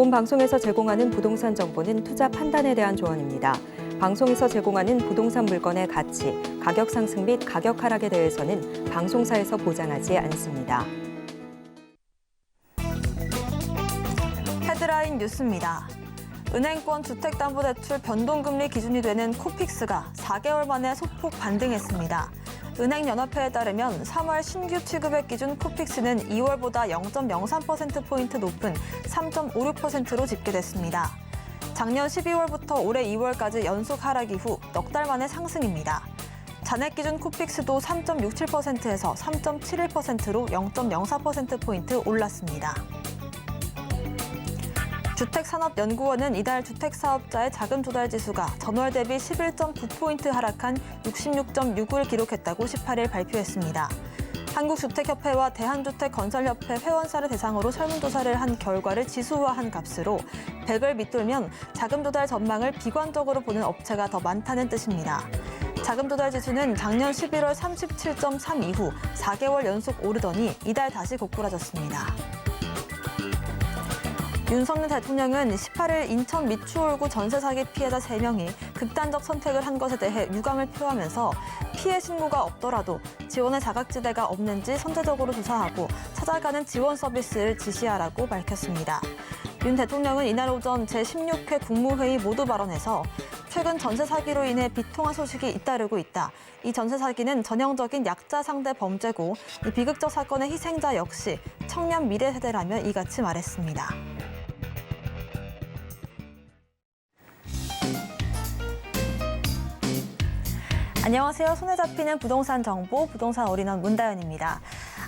본 방송에서 제공하는 부동산 정보는 투자 판단에 대한 조언입니다. 방송에서 제공하는 부동산 물건의 가치, 가격 상승 및 가격 하락에 대해서는 방송사에서 보장하지 않습니다. 헤드라인 뉴스입니다. 은행권 주택담보대출 변동금리 기준이 되는 코픽스가 4개월 만에 소폭 반등했습니다. 은행연합회에 따르면 3월 신규 취급액 기준 코픽스는 2월보다 0.03%포인트 높은 3.56%로 집계됐습니다. 작년 12월부터 올해 2월까지 연속 하락 이후 넉 달 만의 상승입니다. 잔액 기준 코픽스도 3.67%에서 3.71%로 0.04%포인트 올랐습니다. 주택산업연구원은 이달 주택사업자의 자금 조달 지수가 전월 대비 11.9포인트 하락한 66.6을 기록했다고 18일 발표했습니다. 한국주택협회와 대한주택건설협회 회원사를 대상으로 설문조사를 한 결과를 지수화한 값으로 100을 밑돌면 자금 조달 전망을 비관적으로 보는 업체가 더 많다는 뜻입니다. 자금 조달 지수는 작년 11월 37.3 이후 4개월 연속 오르더니 이달 다시 고꾸라졌습니다. 윤석열 대통령은 18일 인천 미추홀구 전세 사기 피해자 3명이 극단적 선택을 한 것에 대해 유감을 표하면서 피해 신고가 없더라도 지원의 자각지대가 없는지 선제적으로 조사하고 찾아가는 지원 서비스를 지시하라고 밝혔습니다. 윤 대통령은 이날 오전 제16회 국무회의 모두 발언에서 최근 전세 사기로 인해 비통한 소식이 잇따르고 있다. 이 전세 사기는 전형적인 약자 상대 범죄고 이 비극적 사건의 희생자 역시 청년 미래 세대라며 이같이 말했습니다. 안녕하세요. 손에 잡히는 부동산 정보, 부동산 올인원 문다연입니다.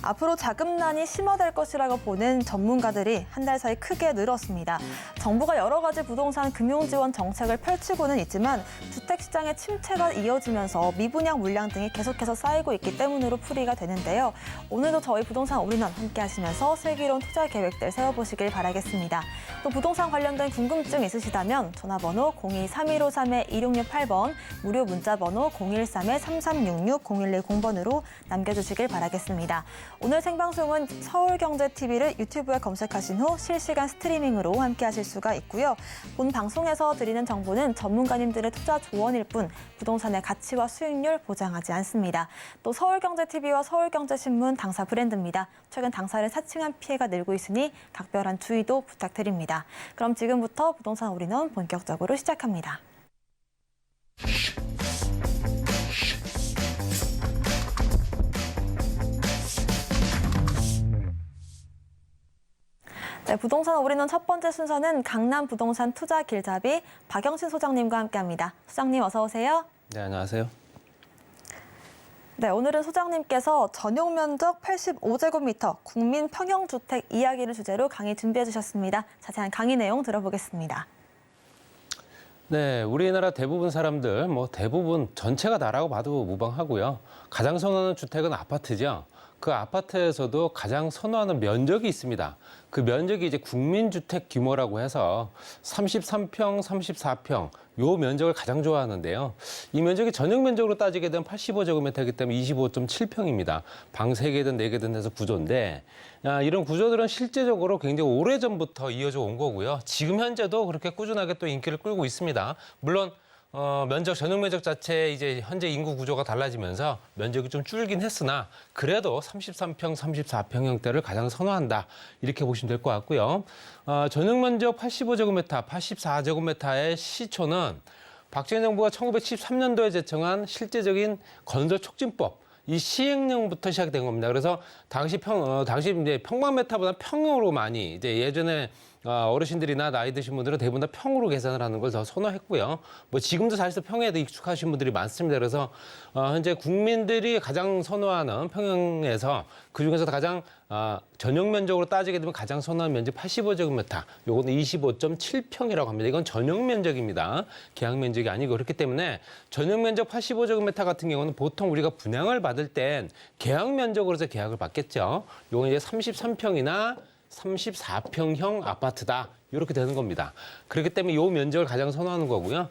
앞으로 자금난이 심화될 것이라고 보는 전문가들이 한 달 사이 크게 늘었습니다. 정부가 여러 가지 부동산 금융지원 정책을 펼치고는 있지만 주택시장의 침체가 이어지면서 미분양 물량 등이 계속해서 쌓이고 있기 때문으로 풀이가 되는데요. 오늘도 저희 부동산 올인원 함께 하시면서 슬기로운 투자 계획들 세워보시길 바라겠습니다. 또 부동산 관련된 궁금증 있으시다면 전화번호 02-3153-2668번, 무료 문자번호 013-3366-0110번으로 남겨주시길 바라겠습니다. 오늘 생방송은 서울경제TV를 유튜브에 검색하신 후 실시간 스트리밍으로 함께 하실 수가 있고요. 본 방송에서 드리는 정보는 전문가님들의 투자 조언일 뿐 부동산의 가치와 수익률 보장하지 않습니다. 또 서울경제TV와 서울경제신문 당사 브랜드입니다. 최근 당사를 사칭한 피해가 늘고 있으니 각별한 주의도 부탁드립니다. 그럼 지금부터 부동산 올인원 본격적으로 시작합니다. 네, 부동산 올인원 첫 번째 순서는 강남 부동산 투자 길잡이 박영신 소장님과 함께합니다. 소장님 어서 오세요. 네, 안녕하세요. 네, 오늘은 소장님께서 전용 면적 85제곱미터 국민 평형주택 이야기를 주제로 강의 준비해 주셨습니다. 자세한 강의 내용 들어보겠습니다. 네, 우리나라 대부분 사람들, 대부분 전체가 다라고 봐도 무방하고요. 가장 선호하는 주택은 아파트죠. 그 아파트에서도 가장 선호하는 면적이 있습니다. 그 면적이 이제 국민주택 규모라고 해서 33평, 34평 요 면적을 가장 좋아하는데요. 이 면적이 전용 면적으로 따지게 되면 85제곱미터이기 때문에 25.7평입니다. 방 3개든 4개든 해서 구조인데 이런 구조들은 실제적으로 굉장히 오래전부터 이어져 온 거고요. 지금 현재도 그렇게 꾸준하게 또 인기를 끌고 있습니다. 물론 전용 면적 자체 이제 현재 인구 구조가 달라지면서 면적이 좀 줄긴 했으나 그래도 33평, 34평 형태를 가장 선호한다. 이렇게 보시면 될 것 같고요. 전용 면적 85제곱미터, 84제곱미터의 시초는 박정희 정부가 1973년도에 제정한 실제적인 건설 촉진법 이 시행령부터 시작된 겁니다. 그래서 당시 이제 평방미터보다 평형으로 많이 이제 예전에 어르신들이나 나이 드신 분들은 대부분 다 평으로 계산을 하는 걸 더 선호했고요. 지금도 사실 평에 익숙하신 분들이 많습니다. 그래서 현재 국민들이 가장 선호하는 평형에서 그중에서 가장 전용 면적으로 따지게 되면 가장 선호하는 면적 85제곱미터. 요거는 25.7평이라고 합니다. 이건 전용 면적입니다. 계약 면적이 아니고 그렇기 때문에 전용 면적 85제곱미터 같은 경우는 보통 우리가 분양을 받을 땐 계약 면적으로 해서 계약을 받겠죠. 요건 이제 33평이나 34평형 아파트다. 이렇게 되는 겁니다. 그렇기 때문에 이 면적을 가장 선호하는 거고요.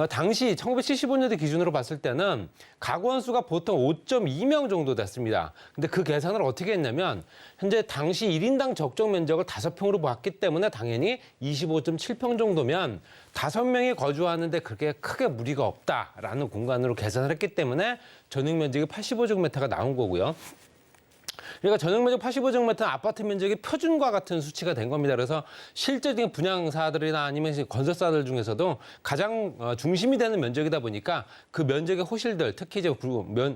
당시 1975년도 기준으로 봤을 때는 가구 원수가 보통 5.2명 정도 됐습니다. 근데 그 계산을 어떻게 했냐면 현재 당시 1인당 적정 면적을 5평으로 봤기 때문에 당연히 25.7평 정도면 5명이 거주하는데 그렇게 크게 무리가 없다라는 공간으로 계산을 했기 때문에 전용 면적이 85제곱미터가 나온 거고요. 그러니까 전용 면적 85제곱미터는 아파트 면적이 표준과 같은 수치가 된 겁니다. 그래서 실제적인 분양사들이나 아니면 건설사들 중에서도 가장 중심이 되는 면적이다 보니까 그 면적의 호실들, 특히 이제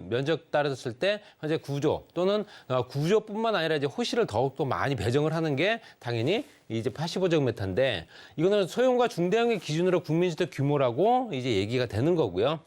면적 따졌을 때 현재 구조 또는 구조뿐만 아니라 이제 호실을 더욱더 많이 배정을 하는 게 당연히 이제 85제곱미터인데 이거는 소형과 중대형의 기준으로 국민주택 규모라고 이제 얘기가 되는 거고요.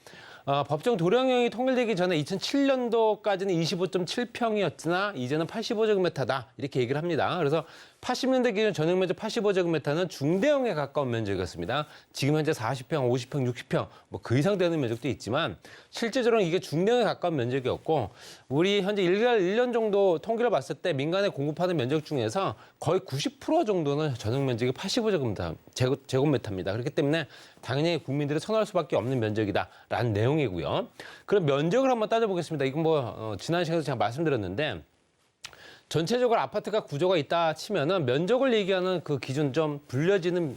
법정 도량형이 통일되기 전에 2007년도까지는 25.7평이었으나 이제는 85제곱미터다 이렇게 얘기를 합니다. 그래서 80년대 기준 전용 면적 85제곱미터는 중대형에 가까운 면적이었습니다. 지금 현재 40평, 50평, 60평 뭐 그 이상 되는 면적도 있지만 실제적으로는 이게 중대형에 가까운 면적이었고 우리 현재 1년 정도 통계를 봤을 때 민간에 공급하는 면적 중에서 거의 90% 정도는 전용 면적이 85제곱미터입니다. 그렇기 때문에 당연히 국민들이 선호할 수밖에 없는 면적이다라는 내용이고요. 그럼 면적을 한번 따져보겠습니다. 이건 지난 시간에도 제가 말씀드렸는데 전체적으로 아파트가 구조가 있다 치면은 면적을 얘기하는 그 기준 좀 불려지는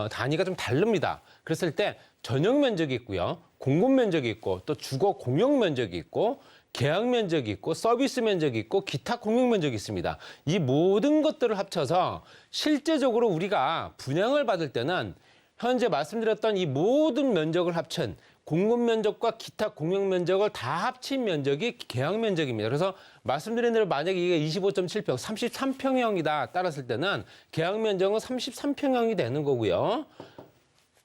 단위가 좀 다릅니다. 그랬을 때 전용 면적이 있고요, 공급 면적이 있고 또 주거 공용 면적이 있고 계약 면적이 있고 서비스 면적이 있고 기타 공용 면적이 있습니다. 이 모든 것들을 합쳐서 실제적으로 우리가 분양을 받을 때는 현재 말씀드렸던 이 모든 면적을 합친 공급 면적과 기타 공용 면적을 다 합친 면적이 계약 면적입니다. 그래서 말씀드린 대로 만약에 이게 25.7평, 33평형이다 따랐을 때는 계약 면적은 33평형이 되는 거고요.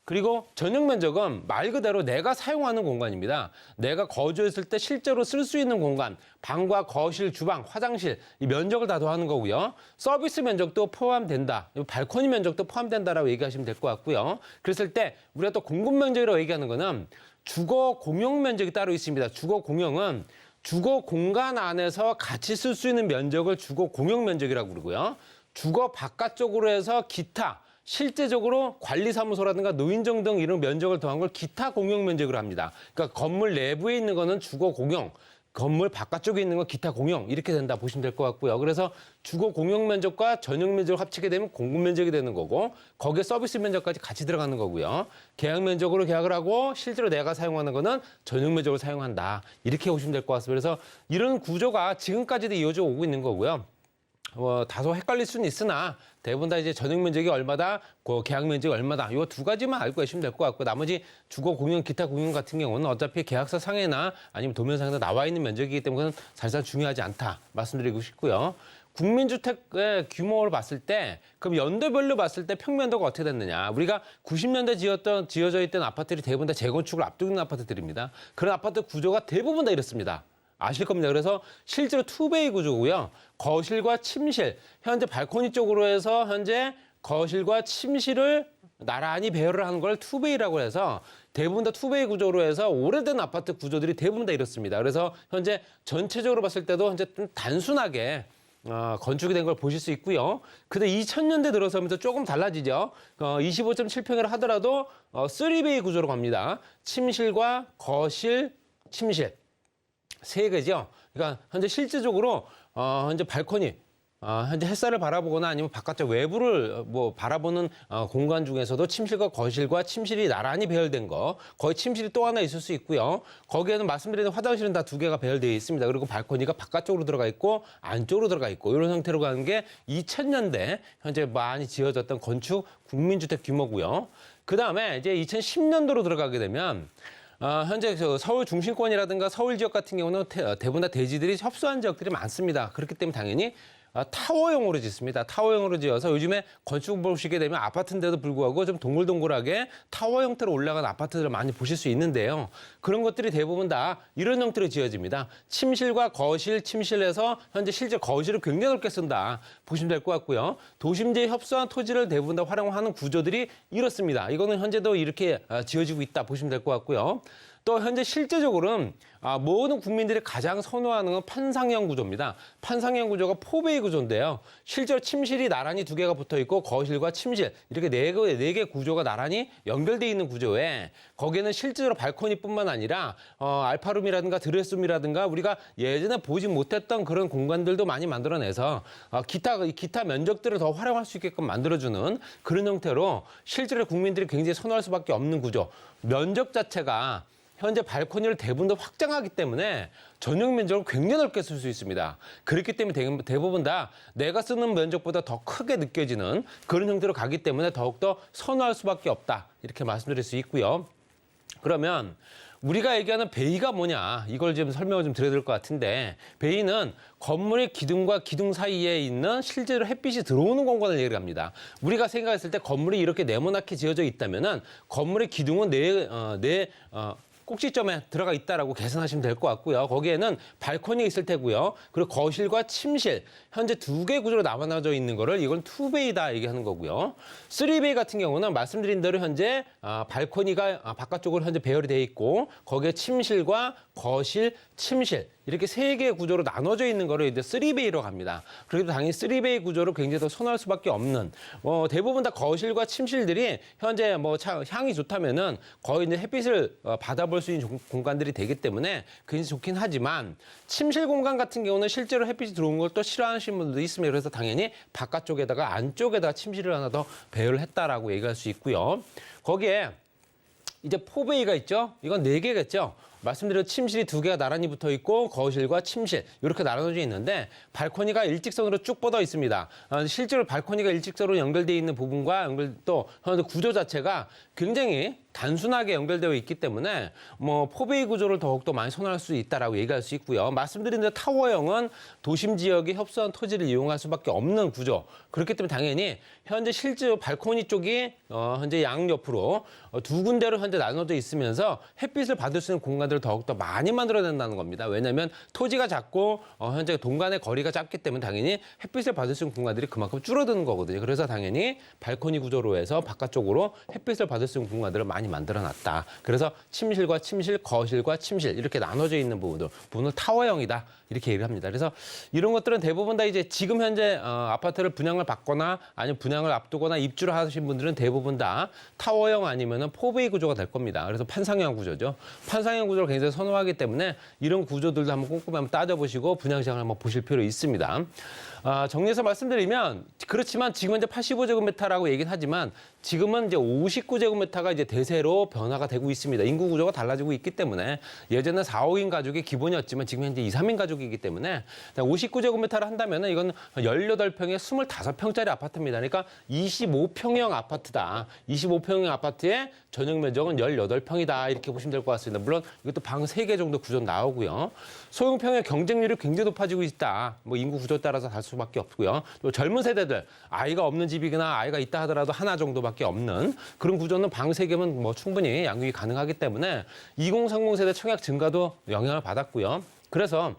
그리고 전용 면적은 말 그대로 내가 사용하는 공간입니다. 내가 거주했을 때 실제로 쓸 수 있는 공간, 방과 거실, 주방, 화장실 이 면적을 다 더하는 거고요. 서비스 면적도 포함된다. 발코니 면적도 포함된다라고 얘기하시면 될 것 같고요. 그랬을 때 우리가 또 공급 면적이라고 얘기하는 거는 주거 공용 면적이 따로 있습니다. 주거 공용은 주거 공간 안에서 같이 쓸 수 있는 면적을 주거 공용 면적이라고 그러고요. 주거 바깥쪽으로 해서 기타 실제적으로 관리사무소라든가 노인정 등 이런 면적을 더한 걸 기타 공용 면적으로 합니다. 그러니까 건물 내부에 있는 거는 주거 공용, 건물 바깥쪽에 있는 건 기타 공용 이렇게 된다 보시면 될 것 같고요. 그래서 주거 공용 면적과 전용 면적을 합치게 되면 공급 면적이 되는 거고 거기에 서비스 면적까지 같이 들어가는 거고요. 계약 면적으로 계약을 하고 실제로 내가 사용하는 거는 전용 면적을 사용한다. 이렇게 보시면 될 것 같습니다. 그래서 이런 구조가 지금까지도 이어져 오고 있는 거고요. 다소 헷갈릴 수는 있으나 대부분 다 이제 전용 면적이 얼마다, 계약 면적이 얼마다 이 두 가지만 알고 계시면 될 것 같고 나머지 주거 공용, 기타 공용 같은 경우는 어차피 계약서 상에나 아니면 도면상에나 나와 있는 면적이기 때문에 사실상 중요하지 않다 말씀드리고 싶고요. 국민주택의 규모를 봤을 때 그럼 연도별로 봤을 때 평면도가 어떻게 됐느냐. 우리가 90년대 지어져 있던 아파트들이 대부분 다 재건축을 앞두고 아파트들입니다. 그런 아파트 구조가 대부분 다 이렇습니다. 아실 겁니다. 그래서 실제로 투베이 구조고요. 거실과 침실, 현재 발코니 쪽으로 해서 현재 거실과 침실을 나란히 배열을 하는 걸 투베이라고 해서 대부분 다 투베이 구조로 해서 오래된 아파트 구조들이 대부분 다 이렇습니다. 그래서 현재 전체적으로 봤을 때도 현재 좀 단순하게 건축이 된 걸 보실 수 있고요. 근데 2000년대 들어서면서 조금 달라지죠. 25.7평이라 하더라도 3베이 구조로 갑니다. 침실과 거실, 침실. 세 개죠. 그러니까 현재 실질적으로 현재 발코니, 현재 햇살을 바라보거나 아니면 바깥쪽 외부를 바라보는 공간 중에서도 침실과 거실과 침실이 나란히 배열된 거, 거의 침실이 또 하나 있을 수 있고요. 거기에는 말씀드린 화장실은 다 두 개가 배열되어 있습니다. 그리고 발코니가 바깥쪽으로 들어가 있고 안쪽으로 들어가 있고 이런 형태로 가는 게 2000년대 현재 많이 지어졌던 건축 국민주택 규모고요. 그 다음에 이제 2010년도로 들어가게 되면 현재 서울 중심권이라든가 서울 지역 같은 경우는 대부분 다 대지들이 협소한 지역들이 많습니다. 그렇기 때문에 당연히 타워형으로 짓습니다. 타워형으로 지어서 요즘에 건축 보시게 되면 아파트인데도 불구하고 좀 동글동글하게 타워 형태로 올라간 아파트들을 많이 보실 수 있는데요. 그런 것들이 대부분 다 이런 형태로 지어집니다. 침실과 거실, 침실에서 현재 실제 거실을 굉장히 넓게 쓴다 보시면 될 것 같고요. 도심지의 협소한 토지를 대부분 다 활용하는 구조들이 이렇습니다. 이거는 현재도 이렇게 지어지고 있다 보시면 될 것 같고요. 또 현재 실제적으로는 모든 국민들이 가장 선호하는 건 판상형 구조입니다. 판상형 구조가 포베이 구조인데요. 실제로 침실이 나란히 두 개가 붙어 있고 거실과 침실 이렇게 네 개 구조가 나란히 연결돼 있는 구조에 거기에는 실제로 발코니뿐만 아니라 알파룸이라든가 드레스룸이라든가 우리가 예전에 보지 못했던 그런 공간들도 많이 만들어내서 기타 면적들을 더 활용할 수 있게끔 만들어주는 그런 형태로 실제로 국민들이 굉장히 선호할 수밖에 없는 구조. 면적 자체가 현재 발코니를 대부분 다 확장하기 때문에 전용 면적을 굉장히 넓게 쓸 수 있습니다. 그렇기 때문에 대부분 다 내가 쓰는 면적보다 더 크게 느껴지는 그런 형태로 가기 때문에 더욱더 선호할 수밖에 없다. 이렇게 말씀드릴 수 있고요. 그러면 우리가 얘기하는 베이가 뭐냐 이걸 좀 설명을 좀 드려야 될 것 같은데 베이는 건물의 기둥과 기둥 사이에 있는 실제로 햇빛이 들어오는 공간을 얘기합니다. 우리가 생각했을 때 건물이 이렇게 네모나게 지어져 있다면은 건물의 기둥은 꼭지점에 들어가 있다라고 계산하시면 될 것 같고요. 거기에는 발코니가 있을 테고요. 그리고 거실과 침실, 현재 두 개 구조로 나눠져 있는 거를 이건 투베이다 얘기하는 거고요. 쓰리베이 같은 경우는 말씀드린 대로 현재 발코니가 바깥쪽으로 현재 배열이 되어 있고 거기에 침실과 거실, 침실 이렇게 세 개의 구조로 나눠져 있는 거를 이제 3베이로 갑니다. 그래도 당연히 3베이 구조를 굉장히 더 선호할 수밖에 없는 대부분 다 거실과 침실들이 현재 향이 좋다면은 거의 이제 햇빛을 받아볼 수 있는 공간들이 되기 때문에 굉장히 좋긴 하지만 침실 공간 같은 경우는 실제로 햇빛이 들어오는 걸 또 싫어하시는 분들도 있습니다. 그래서 당연히 바깥쪽에다가 안쪽에다가 침실을 하나 더 배열을 했다라고 얘기할 수 있고요. 거기에 이제 포베이가 있죠. 이건 4개겠죠. 말씀드린 침실이 2개가 나란히 붙어 있고 거실과 침실 이렇게 나눠져 있는데 발코니가 일직선으로 쭉 뻗어 있습니다. 실제로 발코니가 일직선으로 연결되어 있는 부분과 또 구조 자체가 굉장히 단순하게 연결되어 있기 때문에 포베이 구조를 더욱더 많이 선호할 수 있다라고 얘기할 수 있고요. 말씀드린 대로 타워형은 도심 지역의 협소한 토지를 이용할 수밖에 없는 구조. 그렇기 때문에 당연히 현재 실제로 발코니 쪽이 현재 양옆으로 두 군데로 현재 나눠져 있으면서 햇빛을 받을 수 있는 공간들을 더욱더 많이 만들어낸다는 겁니다. 왜냐하면 토지가 작고 현재 동간의 거리가 짧기 때문에 당연히 햇빛을 받을 수 있는 공간들이 그만큼 줄어드는 거거든요. 그래서 당연히 발코니 구조로 해서 바깥쪽으로 햇빛을 받을 수 있는 공간들을 많이 만들어놨다. 그래서 침실과 침실, 거실과 침실 이렇게 나눠져 있는 부분을 타워형이다. 이렇게 얘기를 합니다. 그래서 이런 것들은 대부분 다 이제 지금 현재 아파트를 분양을 받거나 아니면 분양을 앞두거나 입주를 하신 분들은 대부분 다 타워형 아니면은 포베이 구조가 될 겁니다. 그래서 판상형 구조죠. 판상형 구조를 굉장히 선호하기 때문에 이런 구조들도 한번 꼼꼼히 한번 따져보시고 분양 시장을 한번 보실 필요 있습니다. 정리해서 말씀드리면 그렇지만 지금 현재 85제곱미터라고 얘기는 하지만 지금은 이제 59제곱미터가 이제 대세로 변화가 되고 있습니다. 인구 구조가 달라지고 있기 때문에 예전에 4, 5인 가족이 기본이었지만 지금 현재 2, 3인 가족이기 때문에 59제곱미터를 한다면은 이건 18평에 25평짜리 아파트입니다. 그러니까 25평형 아파트다. 25평형 아파트의 전용 면적은 18평이다. 이렇게 보시면 될 것 같습니다. 물론 이것도 방 3개 정도 구조 나오고요. 소형평의 경쟁률이 굉장히 높아지고 있다. 인구 구조에 따라서 달 수밖에 없고요. 또 젊은 세대들 아이가 없는 집이거나 아이가 있다 하더라도 하나 정도밖에 없는 그런 구조는 방 3개면 충분히 양육이 가능하기 때문에 2030 세대 청약 증가도 영향을 받았고요. 그래서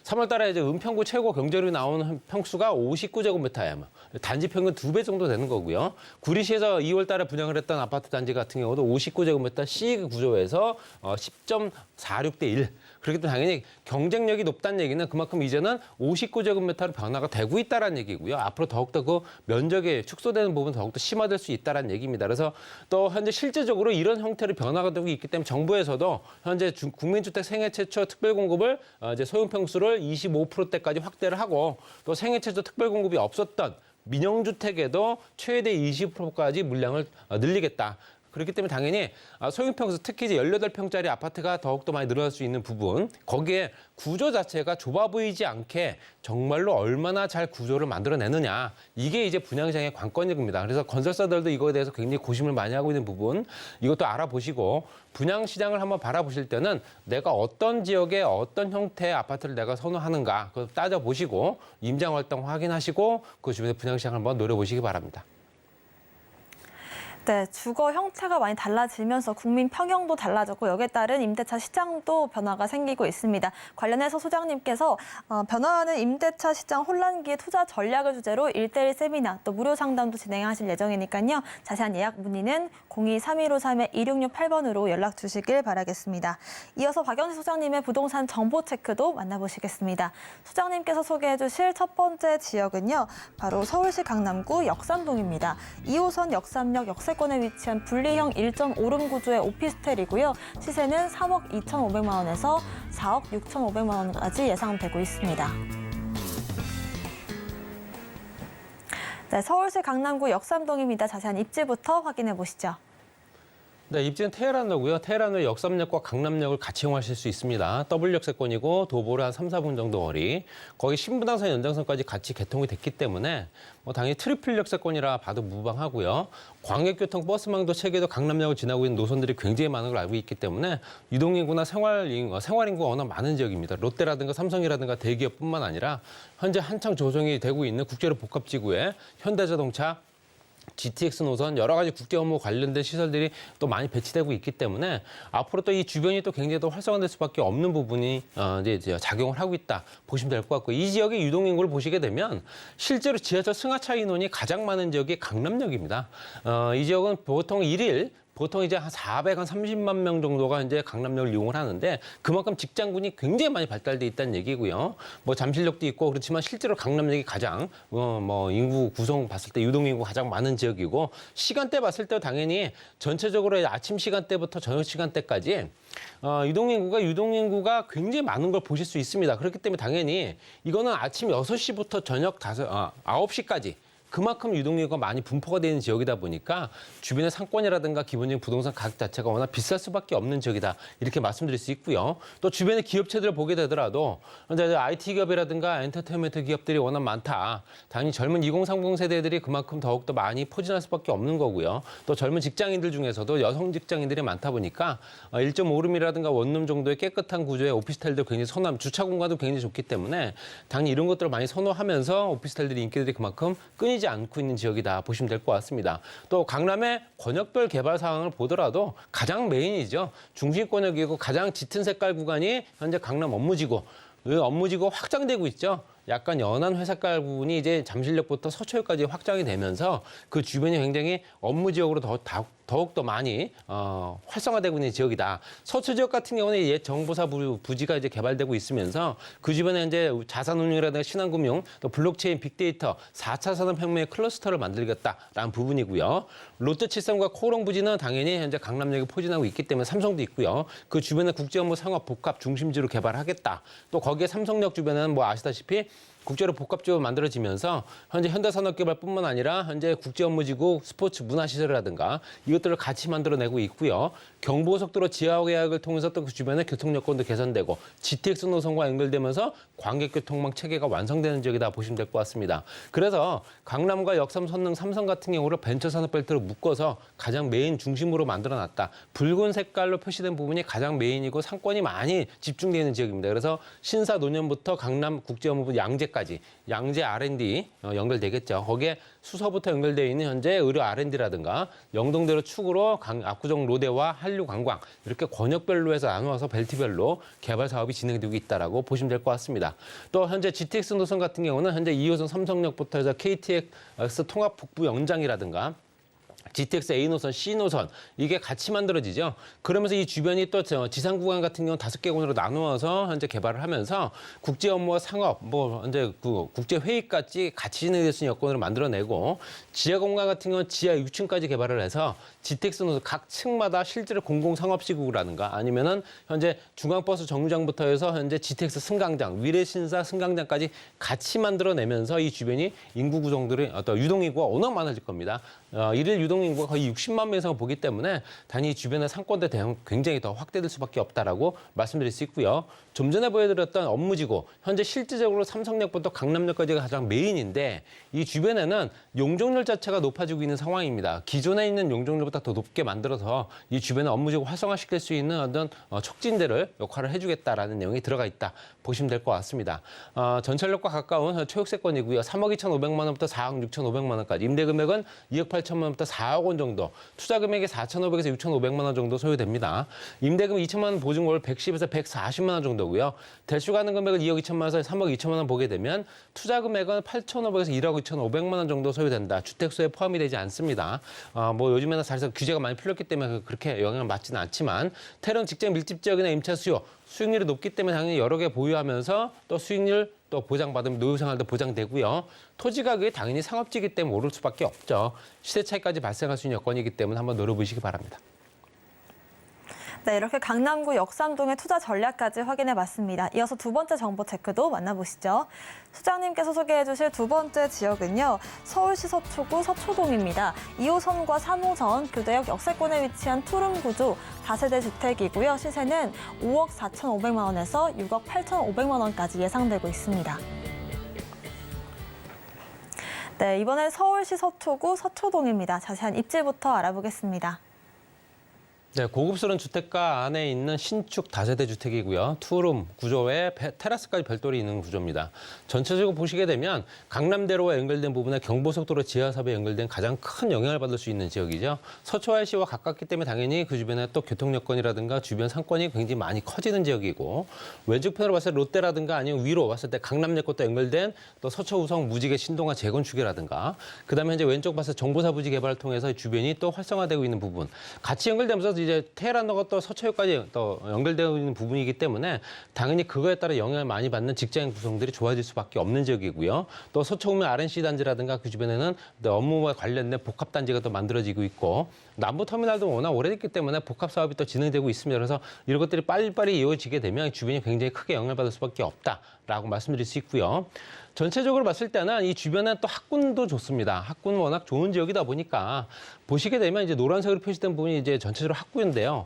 3월 달에 이제 은평구 최고 경제력이 나오는 평수가 59제곱미터예요. 단지 평균 2배 정도 되는 거고요. 구리시에서 2월 달에 분양을 했던 아파트 단지 같은 경우도 59제곱미터 C 구조에서 10.46대 1. 그렇기 때문에 당연히 경쟁력이 높다는 얘기는 그만큼 이제는 59제곱미터로 변화가 되고 있다는 얘기고요. 앞으로 더욱더 그 면적이 축소되는 부분은 더욱더 심화될 수 있다는 얘기입니다. 그래서 또 현재 실제적으로 이런 형태로 변화가 되고 있기 때문에 정부에서도 현재 국민주택 생애 최초 특별 공급을 이제 소형 평수를 25%대까지 확대를 하고 또 생애 최초 특별 공급이 없었던 민영주택에도 최대 20%까지 물량을 늘리겠다. 그렇기 때문에 당연히 소형평수 특히 이제 18평짜리 아파트가 더욱더 많이 늘어날 수 있는 부분 거기에 구조 자체가 좁아 보이지 않게 정말로 얼마나 잘 구조를 만들어내느냐 이게 이제 분양시장의 관건입니다. 그래서 건설사들도 이거에 대해서 굉장히 고심을 많이 하고 있는 부분 이것도 알아보시고 분양시장을 한번 바라보실 때는 내가 어떤 지역에 어떤 형태의 아파트를 내가 선호하는가 그걸 따져보시고 임장활동 확인하시고 그 주변에 분양시장을 한번 노려보시기 바랍니다. 네, 주거 형태가 많이 달라지면서 국민 평형도 달라졌고 여기에 따른 임대차 시장도 변화가 생기고 있습니다. 관련해서 소장님께서 변화하는 임대차 시장 혼란기의 투자 전략을 주제로 1:1 세미나 또 무료 상담도 진행하실 예정이니까요. 자세한 예약 문의는 02-3153-2668번으로 연락 주시길 바라겠습니다. 이어서 박영지 소장님의 부동산 정보 체크도 만나보시겠습니다. 소장님께서 소개해 주실 첫 번째 지역은요. 바로 서울시 강남구 역삼동입니다. 2호선 역삼역 역세권에 위치한 분리형 1.5룸 구조의 오피스텔이고요. 시세는 3억 2,500만 원에서 4억 6,500만 원까지 예상되고 있습니다. 네, 서울시 강남구 역삼동입니다. 자세한 입지부터 확인해 보시죠. 네, 입지는 테헤란로고요. 테헤란로 역삼역과 강남역을 같이 이용하실 수 있습니다. 더블 역세권이고 도보로 한 3, 4분 정도 거리. 거기 신분당선 연장선까지 같이 개통이 됐기 때문에 당연히 트리플 역세권이라 봐도 무방하고요. 광역교통 버스망도 체계도 강남역을 지나고 있는 노선들이 굉장히 많은 걸 알고 있기 때문에 유동인구나 생활인구가 워낙 많은 지역입니다. 롯데라든가 삼성이라든가 대기업뿐만 아니라 현재 한창 조성이 되고 있는 국제로 복합지구에 현대자동차, GTX 노선 여러 가지 국제 업무 관련된 시설들이 또 많이 배치되고 있기 때문에 앞으로 또 이 주변이 또 굉장히 더 활성화될 수밖에 없는 부분이 이제 작용을 하고 있다 보시면 될 것 같고 이 지역의 유동인구를 보시게 되면 실제로 지하철 승하차 인원이 가장 많은 지역이 강남역입니다. 이 지역은 보통 이제 한 430만 명 정도가 이제 강남역을 이용을 하는데 그만큼 직장군이 굉장히 많이 발달돼 있다는 얘기고요. 잠실역도 있고 그렇지만 실제로 강남역이 가장 인구 구성 봤을 때 유동인구 가장 많은 지역이고 시간대 봤을 때 당연히 전체적으로 아침 시간대부터 저녁 시간대까지 유동인구가 굉장히 많은 걸 보실 수 있습니다. 그렇기 때문에 당연히 이거는 아침 6시부터 저녁 9시까지 그만큼 유동인구가 많이 분포가 되는 지역이다 보니까 주변의 상권이라든가 기본적인 부동산 가격 자체가 워낙 비쌀 수밖에 없는 지역이다. 이렇게 말씀드릴 수 있고요. 또 주변의 기업체들을 보게 되더라도 이제 IT 기업이라든가 엔터테인먼트 기업들이 워낙 많다. 당연히 젊은 2030 세대들이 그만큼 더욱더 많이 포진할 수밖에 없는 거고요. 또 젊은 직장인들 중에서도 여성 직장인들이 많다 보니까 1.5룸이라든가 원룸 정도의 깨끗한 구조의 오피스텔도 굉장히 선호하면 주차 공간도 굉장히 좋기 때문에 당연히 이런 것들을 많이 선호하면서 오피스텔들이 인기들이 그만큼 끊이지 않고 있는 지역이다 보시면 될 것 같습니다. 또 강남의 권역별 개발 상황을 보더라도 가장 메인이죠. 중심권역이고 가장 짙은 색깔 구간이 현재 강남 업무지구. 그 업무지구 확장되고 있죠. 약간 연한 회색깔 부분이 이제 잠실역부터 서초역까지 확장이 되면서 그 주변이 굉장히 업무 지역으로 더욱더 많이 활성화되고 있는 지역이다. 서초 지역 같은 경우는 옛 정보사 부지가 이제 개발되고 있으면서 그 주변에 이제 자산운용이라든가 신한금융, 또 블록체인, 빅데이터, 4차 산업혁명의 클러스터를 만들겠다라는 부분이고요. 롯데칠성과 코오롱 부지는 당연히 현재 강남역에 포진하고 있기 때문에 삼성도 있고요. 그 주변에 국제업무 상업 복합 중심지로 개발하겠다. 또 거기에 삼성역 주변에는 아시다시피 국제로 복합지구가 만들어지면서 현재 현대산업개발뿐만 아니라 현재 국제업무지구 스포츠 문화시설이라든가 이것들을 같이 만들어내고 있고요. 경부고속도로 지하계약을 통해서 또 그 주변의 교통여건도 개선되고 GTX 노선과 연결되면서 광역교통망 체계가 완성되는 지역이다 보시면 될 것 같습니다. 그래서 강남과 역삼, 선릉, 삼성 같은 경우를 벤처산업벨트로 묶어서 가장 메인 중심으로 만들어놨다. 붉은 색깔로 표시된 부분이 가장 메인이고 상권이 많이 집중되어 있는 지역입니다. 그래서 신사 노년부터 강남 국제업무부 양재까지 양재 R&D 연결되겠죠. 거기에 수서부터 연결되어 있는 현재 의료 R&D라든가 영동대로 축으로 압구정 로데와 한류관광 이렇게 권역별로 해서 나누어서 벨트별로 개발 사업이 진행되고 있다라고 보시면 될 것 같습니다. 또 현재 GTX 노선 같은 경우는 현재 2호선 삼성역부터 해서 KTX 통합 북부 연장이라든가 GTX A 노선, C 노선 이게 같이 만들어지죠. 그러면서 이 주변이 또 지상 구간 같은 경우는 5개 구간으로 나누어서 현재 개발을 하면서 국제 업무와 상업, 현재 국제 회의까지 같이 진행될 수 있는 여건으로 만들어내고 지하 공간 같은 경우는 지하 6층까지 개발을 해서 GTX 노선 각 층마다 실제로 공공상업시구라든가 아니면은 현재 중앙버스 정류장부터 해서 현재 GTX 승강장, 위례신사 승강장까지 같이 만들어내면서 이 주변이 인구 구성들이 유동인구가 워낙 많아질 겁니다. 일일 유동인구가 거의 60만 명 이상을 보기 때문에 단위 주변의 상권대 대응 굉장히 더 확대될 수밖에 없다라고 말씀드릴 수 있고요. 좀 전에 보여드렸던 업무지구, 현재 실질적으로 삼성역부터 강남역까지가 가장 메인인데 이 주변에는 용적률 자체가 높아지고 있는 상황입니다. 기존에 있는 용적률보다 더 높게 만들어서 이 주변의 업무지구 활성화시킬 수 있는 어떤 촉진제를 역할을 해주겠다라는 내용이 들어가 있다 보시면 될 것 같습니다. 전철역과 가까운 초역세권이고요. 3억 2,500만 원부터 4억 6,500만 원까지 임대금액은 2억 8천만 원부터 4억 4억 원 정도, 투자 금액이 4,500에서 6,500만 원 정도 소요됩니다. 임대금 2천만 원 보증월 110에서 140만 원 정도고요. 대출 가능 금액을 2억 2천만 원에서 3억 2천만 원 보게 되면 투자 금액은 8,500에서 1억 2,500만 원 정도 소요된다. 주택수에 포함이 되지 않습니다. 뭐 요즘에는 사실상 규제가 많이 풀렸기 때문에 그렇게 영향을 받지는 않지만 테러는 직장 밀집 지역이나 임차 수요, 수익률이 높기 때문에 당연히 여러 개 보유하면서 또 수익률 또 보장받으면 노후 생활도 보장되고요. 토지 가격이 당연히 상업지이기 때문에 오를 수밖에 없죠. 시세 차이까지 발생할 수 있는 여건이기 때문에 한번 노려보시기 바랍니다. 네, 이렇게 강남구 역삼동의 투자 전략까지 확인해봤습니다. 이어서 두 번째 정보 체크도 만나보시죠. 소장님께서 소개해주실 두 번째 지역은요, 서울시 서초구 서초동입니다. 2호선과 3호선 교대역 역세권에 위치한 투룸 구조 다세대 주택이고요. 시세는 5억 4,500만 원에서 6억 8,500만 원까지 예상되고 있습니다. 네, 이번엔 서울시 서초구 서초동입니다. 자세한 입지부터 알아보겠습니다. 네, 고급스러운 주택가 안에 있는 신축 다세대 주택이고요. 투룸 구조에 테라스까지 별도로 있는 구조입니다. 전체적으로 보시게 되면 강남대로와 연결된 부분에 경부속도로 지하사업에 연결된 가장 큰 영향을 받을 수 있는 지역이죠. 서초IC와 가깝기 때문에 당연히 그 주변에 또 교통 여건이라든가 주변 상권이 굉장히 많이 커지는 지역이고, 왼쪽 편으로 봤을 때 롯데라든가 아니면 위로 봤을 때 강남역과 또 연결된 또 서초우성 무지개 신동아 재건축이라든가, 그다음에 현재 왼쪽 봤을 때 정보사 부지 개발을 통해서 주변이 또 활성화되고 있는 부분, 같이 연결되면서 이제 테헤란과 또 서초역까지 또 연결되어 있는 부분이기 때문에 당연히 그거에 따라 영향을 많이 받는 직장 구성들이 좋아질 수밖에 없는 지역이고요. 또 서초구면 R&C 단지라든가 그 주변에는 업무와 관련된 복합 단지가 또 만들어지고 있고, 남부 터미널도 워낙 오래됐기 때문에 복합 사업이 또 진행되고 있습니다. 그래서 이런 것들이 빨리빨리 이어지게 되면 주변이 굉장히 크게 영향을 받을 수밖에 없다라고 말씀드릴 수 있고요. 전체적으로 봤을 때는 이 주변에 또 학군도 좋습니다. 학군은 워낙 좋은 지역이다 보니까 보시게 되면 이제 노란색으로 표시된 부분이 이제 전체적으로 학군인데요.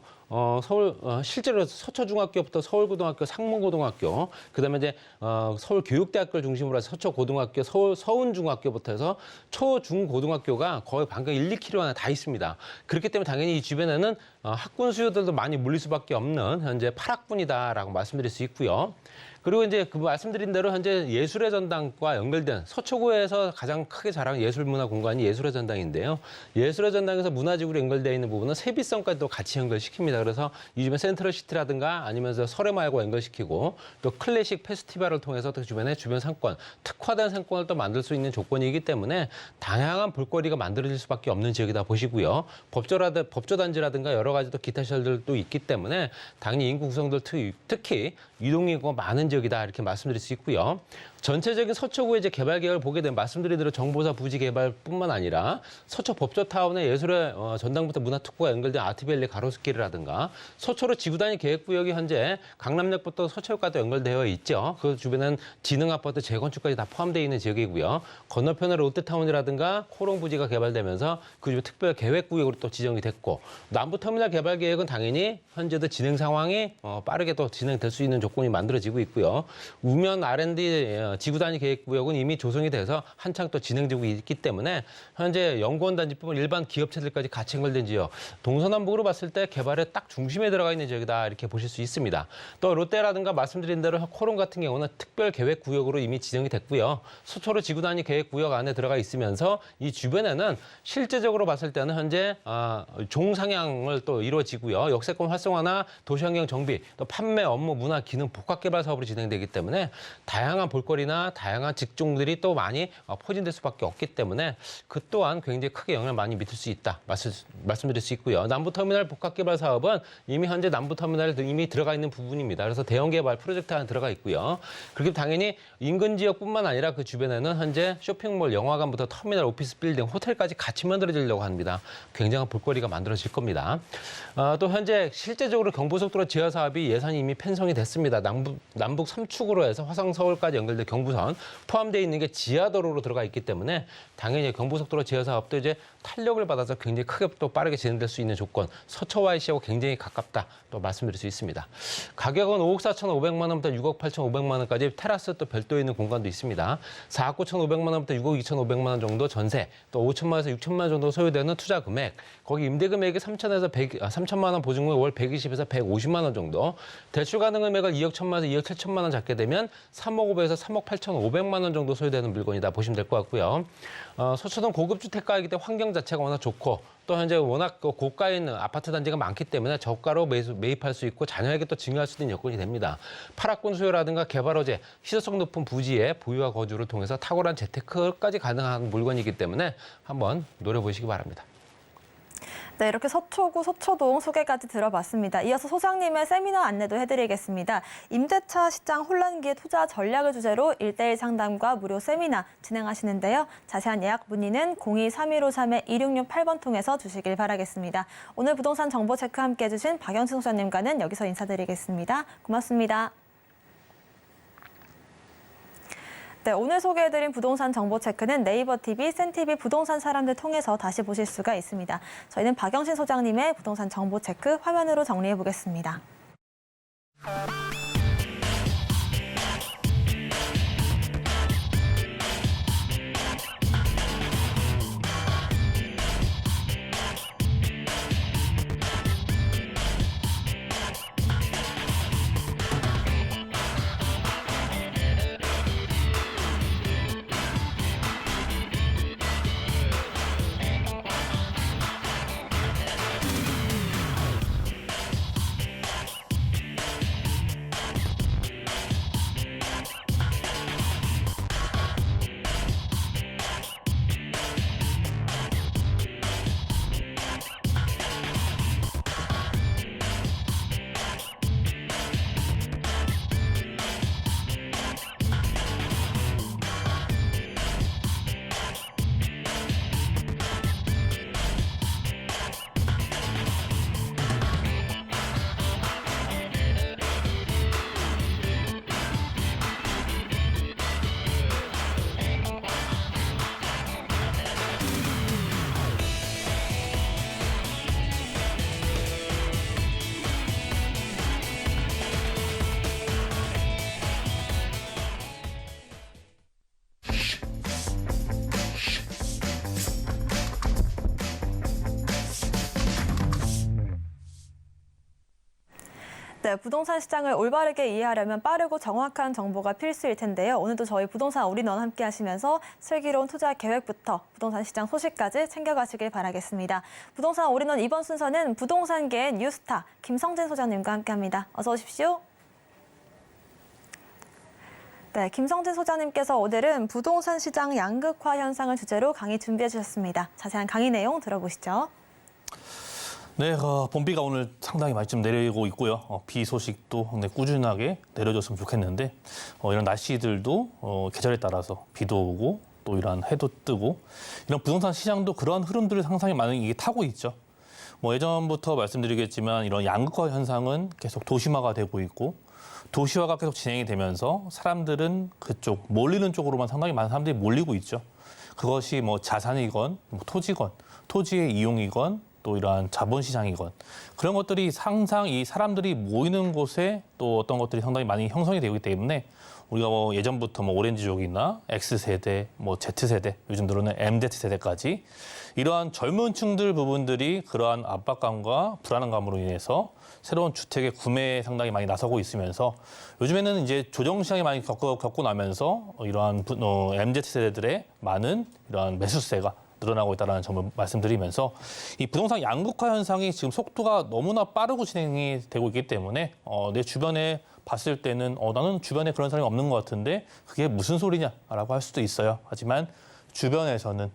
서울 실제로 서초중학교부터 서울고등학교, 상문고등학교, 그다음에 이제 서울교육대학교를 중심으로 해서 서초고등학교, 서운중학교부터 해서 초중고등학교가 거의 방금 1, 2km 안에 다 있습니다. 그렇기 때문에 당연히 이 주변에는 학군 수요들도 많이 몰릴 수밖에 없는 현재 8학군이다라고 말씀드릴 수 있고요. 그리고 이제 그 말씀드린 대로 현재 예술의 전당과 연결된 서초구에서 가장 크게 자랑하는 예술문화 공간이 예술의 전당인데요. 예술의 전당에서 문화지구로 연결되어 있는 부분은 세비성까지도 같이 연결시킵니다. 그래서 요즘에 센트럴시티라든가 아니면 서래마을과 연결시키고 또 클래식 페스티벌을 통해서 또 주변에 주변 상권, 특화된 상권을 또 만들 수 있는 조건이기 때문에 다양한 볼거리가 만들어질 수밖에 없는 지역이다 보시고요. 법조단지라든가 여러 가지 또 기타 시설들도 있기 때문에 당연히 인구 구성들 특히 유동인구가 많은 지역이다 이렇게 말씀드릴 수 있고요. 전체적인 서초구의 이제 개발 계획을 보게 되면 말씀드린 대로 정보사 부지 개발뿐만 아니라 서초 법조타운의 예술의 전당부터 문화특구가 연결된 아트밸리 가로수길이라든가 서초로 지구단위 계획구역이 현재 강남역부터 서초역까지 연결되어 있죠. 그 주변에는 지능아파트 재건축까지 다 포함되어 있는 지역이고요. 건너편에 롯데타운이라든가 코롱 부지가 개발되면서 그 주변 특별 계획구역으로 또 지정이 됐고, 남부터미널 개발 계획은 당연히 현재도 진행 상황이 빠르게 또 진행될 수 있는 조건이 만들어지고 있고요. 우면 R&D 지구단위 계획구역은 이미 조성이 돼서 한창 또 진행되고 있기 때문에 현재 연구원 단지뿐만 일반 기업체들까지 같이 연결된 지역, 동서남북으로 봤을 때 개발의 딱 중심에 들어가 있는 지역이다 이렇게 보실 수 있습니다. 또 롯데라든가 말씀드린 대로 코롱 같은 경우는 특별 계획구역으로 이미 지정이 됐고요. 서초로 지구단위 계획구역 안에 들어가 있으면서 이 주변에는 실제적으로 봤을 때는 현재 종상향을 또 이루어지고요. 역세권 활성화나 도시환경 정비, 또 판매, 업무, 문화, 기능, 복합개발 사업으로 진행되기 때문에 다양한 볼거리나 다양한 직종들이 또 많이 포진될 수밖에 없기 때문에 그 또한 굉장히 크게 영향을 많이 미칠 수 있다 말씀드릴 수 있고요. 남부터미널 복합개발 사업은 이미 현재 남부터미널에 이미 들어가 있는 부분입니다. 그래서 대형개발 프로젝트 안에 들어가 있고요. 그렇게 당연히 인근 지역뿐만 아니라 그 주변에는 현재 쇼핑몰, 영화관부터 터미널, 오피스 빌딩, 호텔까지 같이 만들어지려고 합니다. 굉장한 볼거리가 만들어질 겁니다. 또 현재 실제적으로 경부속도로 지하 사업이 예산이 이미 편성이 됐습니다. 남북 3축으로 해서 화성 서울까지 연결된 경부선 포함되어 있는 게 지하도로로 들어가 있기 때문에 당연히 경부속도로 지하 사업도 이제 탄력을 받아서 굉장히 크게 또 빠르게 진행될 수 있는 조건, 서초YC하고 굉장히 가깝다 또 말씀드릴 수 있습니다. 가격은 5억 4,500만 원부터 6억 8,500만 원까지 테라스 또 별도에 있는 공간도 있습니다. 4억 9,500만 원부터 6억 2,500만 원 정도 전세, 또 5천만 원에서 6천만 원 정도 소요되는 투자 금액, 거기 임대 금액이 3천만 원 보증금 월 120에서 150만 원 정도, 대출 가능 금액을 2억 1천만 원에서 2억 7천만 5천만 원 잡게 되면 3억 5백에서 3억 8,500만 원 정도 소요되는 물건이다 보시면 될 것 같고요. 서초동 고급 주택가이기 때문에 환경 자체가 워낙 좋고 또 현재 워낙 고가에 있는 아파트 단지가 많기 때문에 저가로 매입할 수 있고 자녀에게 또 증여할 수 있는 여건이 됩니다. 8학군 수요라든가 개발 호재, 시소성 높은 부지에 보유와 거주를 통해서 탁월한 재테크까지 가능한 물건이기 때문에 한번 노려보시기 바랍니다. 네, 이렇게 서초구, 서초동 소개까지 들어봤습니다. 이어서 소장님의 세미나 안내도 해드리겠습니다. 임대차 시장 혼란기의 투자 전략을 주제로 1:1 상담과 무료 세미나 진행하시는데요. 자세한 예약 문의는 02-3153-2668번 통해서 주시길 바라겠습니다. 오늘 부동산 정보 체크 함께 해주신 박영신 소장님과는 여기서 인사드리겠습니다. 고맙습니다. 네, 오늘 소개해드린 부동산 정보 체크는 네이버 TV, 센TV 부동산 사람들 통해서 다시 보실 수가 있습니다. 저희는 박영신 소장님의 부동산 정보 체크 화면으로 정리해 보겠습니다. 네, 부동산 시장을 올바르게 이해하려면 빠르고 정확한 정보가 필수일 텐데요. 오늘도 저희 부동산 올인원 함께 하시면서 슬기로운 투자 계획부터 부동산 시장 소식까지 챙겨가시길 바라겠습니다. 부동산 올인원 이번 순서는 부동산계의 뉴스타 김성진 소장님과 함께합니다. 어서 오십시오. 네, 김성진 소장님께서 오늘은 부동산 시장 양극화 현상을 주제로 강의 준비해 주셨습니다. 자세한 강의 내용 들어보시죠. 네, 봄비가 오늘 상당히 많이 좀 내리고 있고요. 비 소식도 꾸준하게 내려줬으면 좋겠는데 이런 날씨들도 계절에 따라서 비도 오고 또 이런 해도 뜨고 이런 부동산 시장도 그러한 흐름들을 상당히 많이 이게 타고 있죠. 예전부터 말씀드리겠지만 이런 양극화 현상은 계속 도시화가 되고 있고 도시화가 계속 진행이 되면서 사람들은 그쪽 몰리는 쪽으로만 상당히 많은 사람들이 몰리고 있죠. 그것이 자산이건 토지건 토지의 이용이건 또 이러한 자본시장이건 그런 것들이 항상 이 사람들이 모이는 곳에 또 어떤 것들이 상당히 많이 형성이 되기 때문에 우리가 예전부터 오렌지족이나 X세대, Z세대, 요즘 들어오는 MZ세대까지 이러한 젊은 층들 부분들이 그러한 압박감과 불안감으로 인해서 새로운 주택의 구매에 상당히 많이 나서고 있으면서 요즘에는 이제 조정시장이 많이 겪고 나면서 이러한 MZ세대들의 많은 이러한 매수세가 늘어나고 있다는 점을 말씀드리면서 이 부동산 양극화 현상이 지금 속도가 너무나 빠르고 진행이 되고 있기 때문에 내 주변에 봤을 때는 나는 주변에 그런 사람이 없는 것 같은데 그게 무슨 소리냐라고 할 수도 있어요. 하지만 주변에서는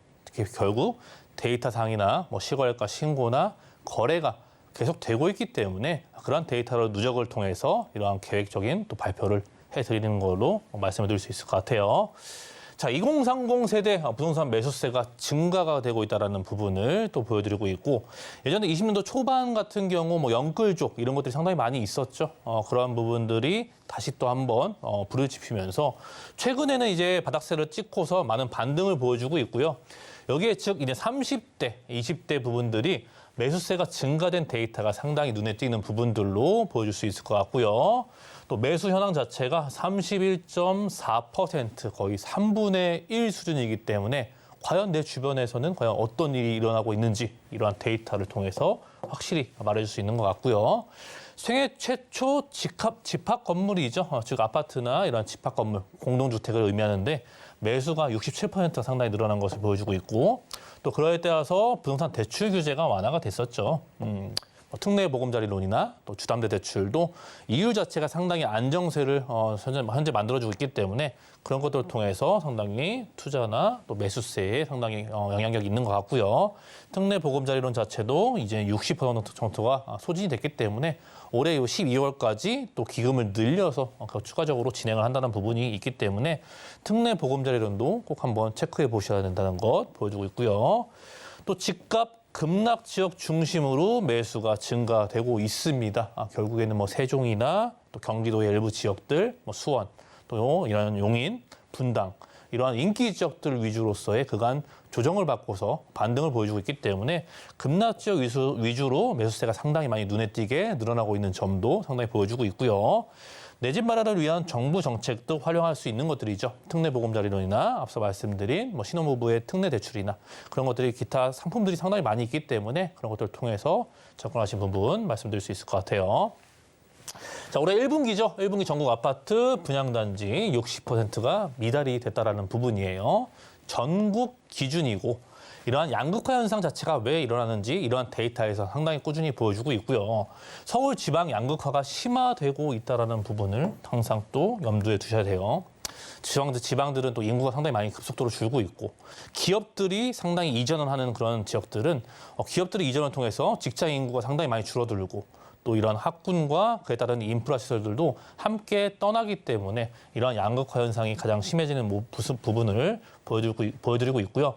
결국 데이터상이나 시가가 신고나 거래가 계속 되고 있기 때문에 그런 데이터로 누적을 통해서 이러한 계획적인 또 발표를 해드리는 걸로 말씀을 드릴 수 있을 것 같아요. 자, 2030 세대 부동산 매수세가 증가가 되고 있다는 부분을 또 보여드리고 있고 예전에 20년도 초반 같은 경우 영끌족 이런 것들이 상당히 많이 있었죠. 그러한 부분들이 다시 또 한번 불을 지피면서 최근에는 이제 바닥세를 찍고서 많은 반등을 보여주고 있고요. 여기에 즉 이제 30대, 20대 부분들이 매수세가 증가된 데이터가 상당히 눈에 띄는 부분들로 보여줄 수 있을 것 같고요. 또 매수 현황 자체가 31.4% 거의 3분의 1 수준이기 때문에 과연 내 주변에서는 과연 어떤 일이 일어나고 있는지 이러한 데이터를 통해서 확실히 말해줄 수 있는 것 같고요. 생애 최초 집합 건물이죠. 즉 아파트나 이런 집합 건물, 공동주택을 의미하는데 매수가 67%가 상당히 늘어난 것을 보여주고 있고 또 그러에 따라서 부동산 대출 규제가 완화가 됐었죠. 특례 보금자리론이나 또 주담대 대출도 이율 자체가 상당히 안정세를 현재 만들어주고 있기 때문에 그런 것들을 통해서 상당히 투자나 또 매수세에 상당히 영향력이 있는 것 같고요. 특례 보금자리론 자체도 이제 60% 정도가 소진이 됐기 때문에 올해 12월까지 또 기금을 늘려서 추가적으로 진행을 한다는 부분이 있기 때문에 특례 보금자리론도 꼭 한번 체크해 보셔야 된다는 것 보여주고 있고요. 또 집값 급락 지역 중심으로 매수가 증가되고 있습니다. 결국에는 뭐 세종이나 또 경기도의 일부 지역들, 뭐 수원, 또 이런 용인, 분당 이러한 인기 지역들 위주로서의 그간 조정을 받고서 반등을 보여주고 있기 때문에 급락 지역 위주로 매수세가 상당히 많이 눈에 띄게 늘어나고 있는 점도 상당히 보여주고 있고요. 내 집 마련을 위한 정부 정책도 활용할 수 있는 것들이죠. 특례 보금자리론이나 앞서 말씀드린 뭐 신혼부부의 특례 대출이나 그런 것들이 기타 상품들이 상당히 많이 있기 때문에 그런 것들을 통해서 접근하신 부분 말씀드릴 수 있을 것 같아요. 자, 올해 1분기죠. 1분기 전국 아파트 분양단지 60%가 미달이 됐다라는 부분이에요. 전국 기준이고 이러한 양극화 현상 자체가 왜 일어나는지 이러한 데이터에서 상당히 꾸준히 보여주고 있고요. 서울 지방 양극화가 심화되고 있다는 부분을 항상 또 염두에 두셔야 돼요. 지방들은 또 인구가 상당히 많이 급속도로 줄고 있고 기업들이 상당히 이전을 하는 그런 지역들은 기업들의 이전을 통해서 직장 인구가 상당히 많이 줄어들고 또 이런 학군과 그에 따른 인프라 시설들도 함께 떠나기 때문에 이러한 양극화 현상이 가장 심해지는 부분을 보여드리고 있고요.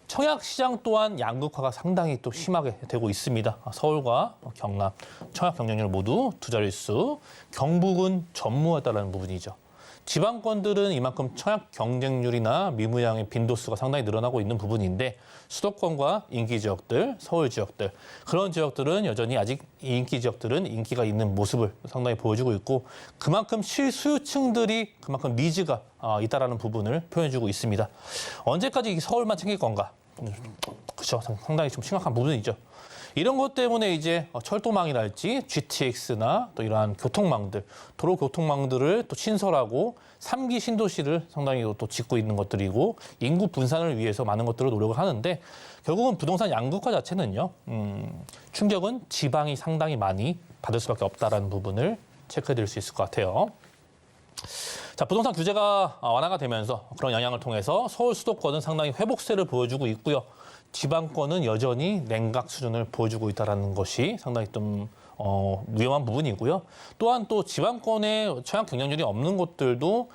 청약 시장 또한 양극화가 상당히 또 심하게 되고 있습니다. 서울과 경남, 청약 경쟁률 모두 두 자릿수, 경북은 전무하다는 부분이죠. 지방권들은 이만큼 청약 경쟁률이나 미분양의 빈도수가 상당히 늘어나고 있는 부분인데 수도권과 인기 지역들, 서울 지역들, 그런 지역들은 여전히 아직 인기 지역들은 인기가 있는 모습을 상당히 보여주고 있고 그만큼 실수요층들이 그만큼 니즈가 있다라는 부분을 표현해주고 있습니다. 언제까지 서울만 챙길 건가? 그렇죠. 상당히 좀 심각한 부분이죠. 이런 것 때문에 이제 철도망이랄지 GTX나 또 이러한 교통망들, 도로 교통망들을 또 신설하고 3기 신도시를 상당히 또 짓고 있는 것들이고 인구 분산을 위해서 많은 것들을 노력을 하는데 결국은 부동산 양극화 자체는요. 충격은 지방이 상당히 많이 받을 수밖에 없다라는 부분을 체크해 드릴 수 있을 것 같아요. 자, 부동산 규제가 완화가 되면서 그런 영향을 통해서 서울 수도권은 상당히 회복세를 보여주고 있고요. 지방권은 여전히 냉각 수준을 보여주고 있다는 것이 상당히 좀 위험한 부분이고요. 또한 또 지방권의 청약 경쟁률이 없는 곳들도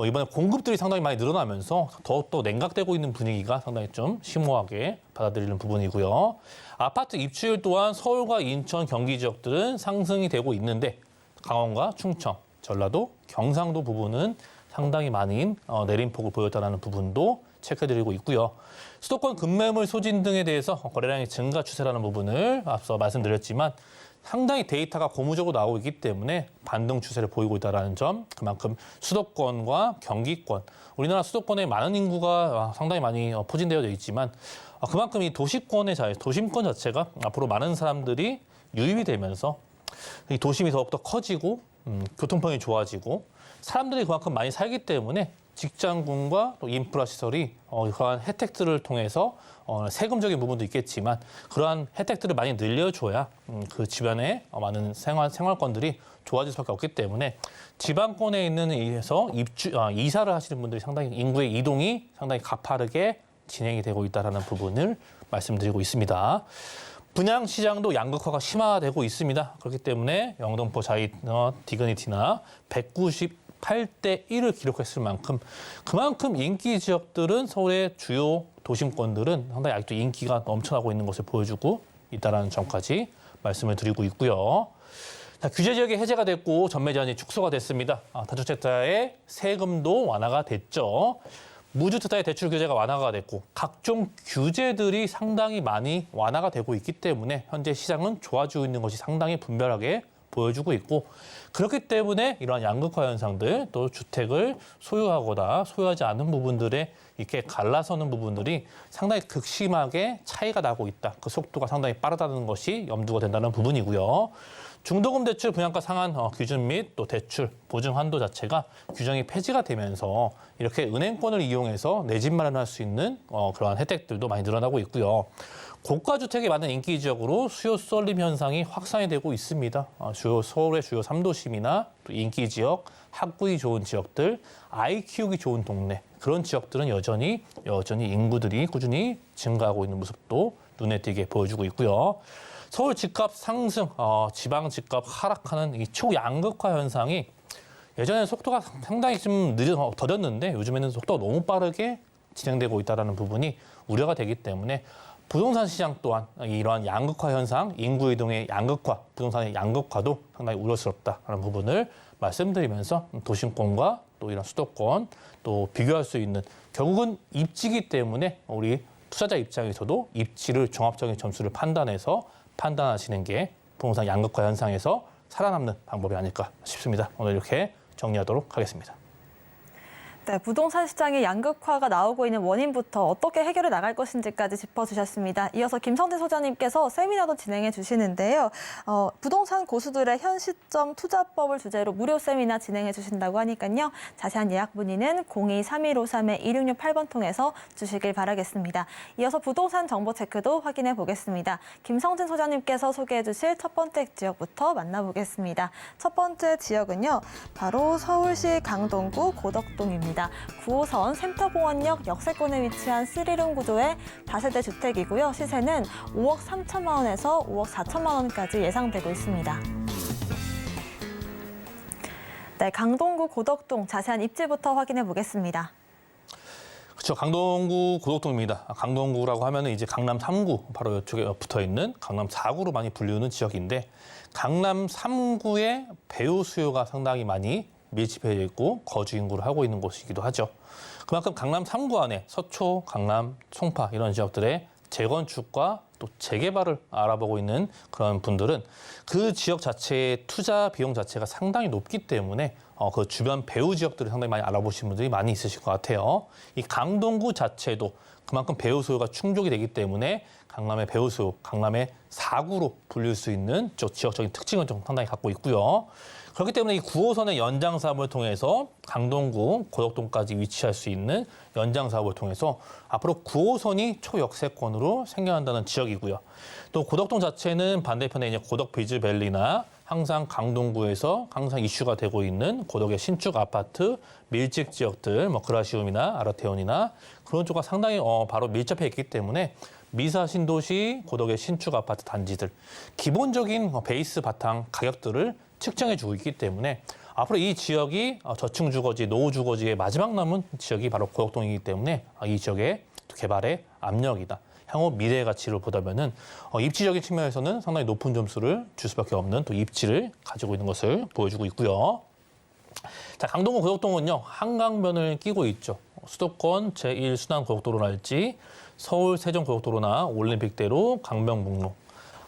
이번에 공급들이 상당히 많이 늘어나면서 더욱더 냉각되고 있는 분위기가 상당히 좀 심오하게 받아들이는 부분이고요. 아파트 입주율 또한 서울과 인천, 경기 지역들은 상승이 되고 있는데 강원과 충청, 전라도, 경상도 부분은 상당히 많은 내림폭을 보였다는 부분도 체크해드리고 있고요. 수도권 급매물 소진 등에 대해서 거래량이 증가 추세라는 부분을 앞서 말씀드렸지만 상당히 데이터가 고무적으로 나오고 있기 때문에 반등 추세를 보이고 있다는 점, 그만큼 수도권과 경기권, 우리나라 수도권에 많은 인구가 상당히 많이 포진되어 있지만 그만큼 이 도심권 자체가 앞으로 많은 사람들이 유입이 되면서 이 도심이 더욱더 커지고 교통편이 좋아지고 사람들이 그만큼 많이 살기 때문에 직장군과 또 인프라 시설이 그러한 혜택들을 통해서 세금적인 부분도 있겠지만 그러한 혜택들을 많이 늘려줘야 그 집안의 많은 생활권들이 좋아질 수밖에 없기 때문에 지방권에 있는 이에서 이사를 하시는 분들이 상당히 인구의 이동이 상당히 가파르게 진행이 되고 있다는 부분을 말씀드리고 있습니다. 분양 시장도 양극화가 심화되고 있습니다. 그렇기 때문에 영등포 디그니티나 198대 1을 기록했을 만큼 그만큼 인기 지역들은 서울의 주요 도심권들은 상당히 아직도 인기가 넘쳐나고 있는 것을 보여주고 있다는 점까지 말씀을 드리고 있고요. 자, 규제 지역이 해제가 됐고 전매 제한이 축소가 됐습니다. 다주택자의 세금도 완화가 됐죠. 무주택자의 대출 규제가 완화가 됐고 각종 규제들이 상당히 많이 완화가 되고 있기 때문에 현재 시장은 좋아지고 있는 것이 상당히 분별하게 보여주고 있고 그렇기 때문에 이러한 양극화 현상들 또 주택을 소유하거나 소유하지 않은 부분들에 이렇게 갈라서는 부분들이 상당히 극심하게 차이가 나고 있다. 그 속도가 상당히 빠르다는 것이 염두가 된다는 부분이고요. 중도금 대출 분양가 상한 규준 및 또 대출 보증 한도 자체가 규정이 폐지가 되면서 이렇게 은행권을 이용해서 내 집 마련할 수 있는 그러한 혜택들도 많이 늘어나고 있고요. 고가 주택이 많은 인기 지역으로 수요 쏠림 현상이 확산이 되고 있습니다. 서울의 주요 3도심이나 또 인기 지역, 학구이 좋은 지역들, 아이 키우기 좋은 동네 그런 지역들은 여전히 인구들이 꾸준히 증가하고 있는 모습도 눈에 띄게 보여주고 있고요. 서울 집값 상승, 지방 집값 하락하는 이 초양극화 현상이 예전에는 속도가 상당히 좀 더뎠는데 요즘에는 속도가 너무 빠르게 진행되고 있다는 부분이 우려가 되기 때문에 부동산 시장 또한 이러한 양극화 현상, 인구 이동의 양극화, 부동산의 양극화도 상당히 우려스럽다는 부분을 말씀드리면서 도심권과 또 이런 수도권 또 비교할 수 있는 결국은 입지이기 때문에 우리 투자자 입장에서도 입지를 종합적인 점수를 판단하시는 게 부동산 양극화 현상에서 살아남는 방법이 아닐까 싶습니다. 오늘 이렇게 정리하도록 하겠습니다. 네, 부동산 시장의 양극화가 나오고 있는 원인부터 어떻게 해결해 나갈 것인지까지 짚어주셨습니다. 이어서 김성진 소장님께서 세미나도 진행해 주시는데요. 부동산 고수들의 현 시점 투자법을 주제로 무료 세미나 진행해 주신다고 하니까요. 자세한 예약 문의는 02-3153-2668번 통해서 주시길 바라겠습니다. 이어서 부동산 정보 체크도 확인해 보겠습니다. 김성진 소장님께서 소개해 주실 첫 번째 지역부터 만나보겠습니다. 첫 번째 지역은요. 바로 서울시 강동구 고덕동입니다. 9호선 센터공원역 역세권에 위치한 3룸 구조의 다세대 주택이고요. 시세는 5억 3천만 원에서 5억 4천만 원까지 예상되고 있습니다. 네, 강동구 고덕동 자세한 입지부터 확인해 보겠습니다. 그렇죠. 강동구 고덕동입니다. 강동구라고 하면은 이제 강남 3구 바로 이쪽에 붙어 있는 강남 4구로 많이 불리우는 지역인데 강남 3구의 배우 수요가 상당히 많이 밀집해 있고 거주 인구를 하고 있는 곳이기도 하죠. 그만큼 강남 3구 안에 서초, 강남, 송파 이런 지역들의 재건축과 또 재개발을 알아보고 있는 그런 분들은 그 지역 자체의 투자 비용 자체가 상당히 높기 때문에 그 주변 배후 지역들을 상당히 많이 알아보시는 분들이 많이 있으실 것 같아요. 이 강동구 자체도 그만큼 배후 수요가 충족이 되기 때문에 강남의 배후 수요, 강남의 4구로 불릴 수 있는 지역적인 특징을 좀 상당히 갖고 있고요. 그렇기 때문에 이 9호선의 연장 사업을 통해서 강동구, 고덕동까지 위치할 수 있는 연장 사업을 통해서 앞으로 9호선이 초역세권으로 생겨난다는 지역이고요. 또 고덕동 자체는 반대편에 이제 고덕 비즈밸리나 항상 강동구에서 항상 이슈가 되고 있는 고덕의 신축 아파트 밀집 지역들, 뭐 그라시움이나 아르테온이나 그런 쪽과 상당히 바로 밀접해 있기 때문에 미사 신도시 고덕의 신축 아파트 단지들 기본적인 베이스 바탕 가격들을 측정해주고 있기 때문에 앞으로 이 지역이 저층 주거지, 노후 주거지의 마지막 남은 지역이 바로 고덕동이기 때문에 이 지역의 개발의 압력이다. 향후 미래 가치를 보다면은 입지적인 측면에서는 상당히 높은 점수를 줄 수밖에 없는 또 입지를 가지고 있는 것을 보여주고 있고요. 자, 강동구 고덕동은요 한강변을 끼고 있죠. 수도권 제1순환 고속도로랄지 서울 세종 고속도로나 올림픽대로 강변북로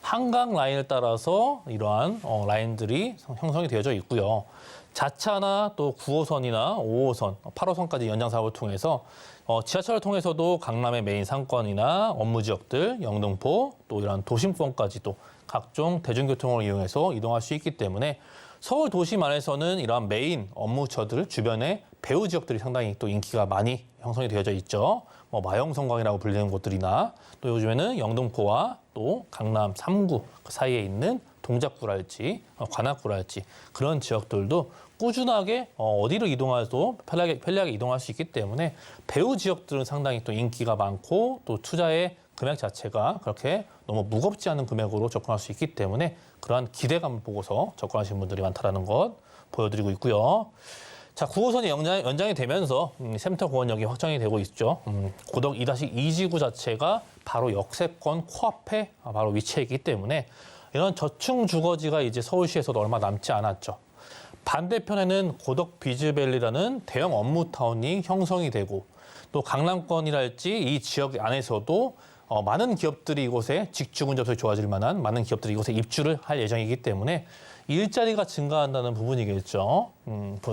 한강 라인을 따라서 이러한 라인들이 형성이 되어져 있고요. 자차나 또 9호선이나 5호선, 8호선까지 연장 사업을 통해서 지하철을 통해서도 강남의 메인 상권이나 업무 지역들, 영등포 또 이런 도심권까지도 각종 대중교통을 이용해서 이동할 수 있기 때문에 서울 도심 안에서는 이러한 메인 업무처들 주변에 배후 지역들이 상당히 또 인기가 많이 형성이 되어져 있죠. 뭐 마영성광이라고 불리는 곳들이나 또 요즘에는 영등포와 또 강남 3구 그 사이에 있는 동작구랄지 관악구랄지 그런 지역들도 꾸준하게 어디로 이동해도 편리하게 이동할 수 있기 때문에 배후 지역들은 상당히 또 인기가 많고 또 투자의 금액 자체가 그렇게 너무 무겁지 않은 금액으로 접근할 수 있기 때문에 그러한 기대감을 보고서 접근하시는 분들이 많다는 것 보여드리고 있고요. 자, 9호선이 연장이 되면서 센터공원역이 확장이 되고 있죠. 고덕 2-2지구 자체가 바로 역세권 코앞에 바로 위치해 있기 때문에 이런 저층 주거지가 이제 서울시에서도 얼마 남지 않았죠. 반대편에는 고덕 비즈밸리라는 대형 업무타운이 형성이 되고 또 강남권이랄지 이 지역 안에서도 많은 기업들이 이곳에 직주 근접성이 좋아질 만한 많은 기업들이 이곳에 입주를 할 예정이기 때문에 일자리가 증가한다는 부분이겠죠.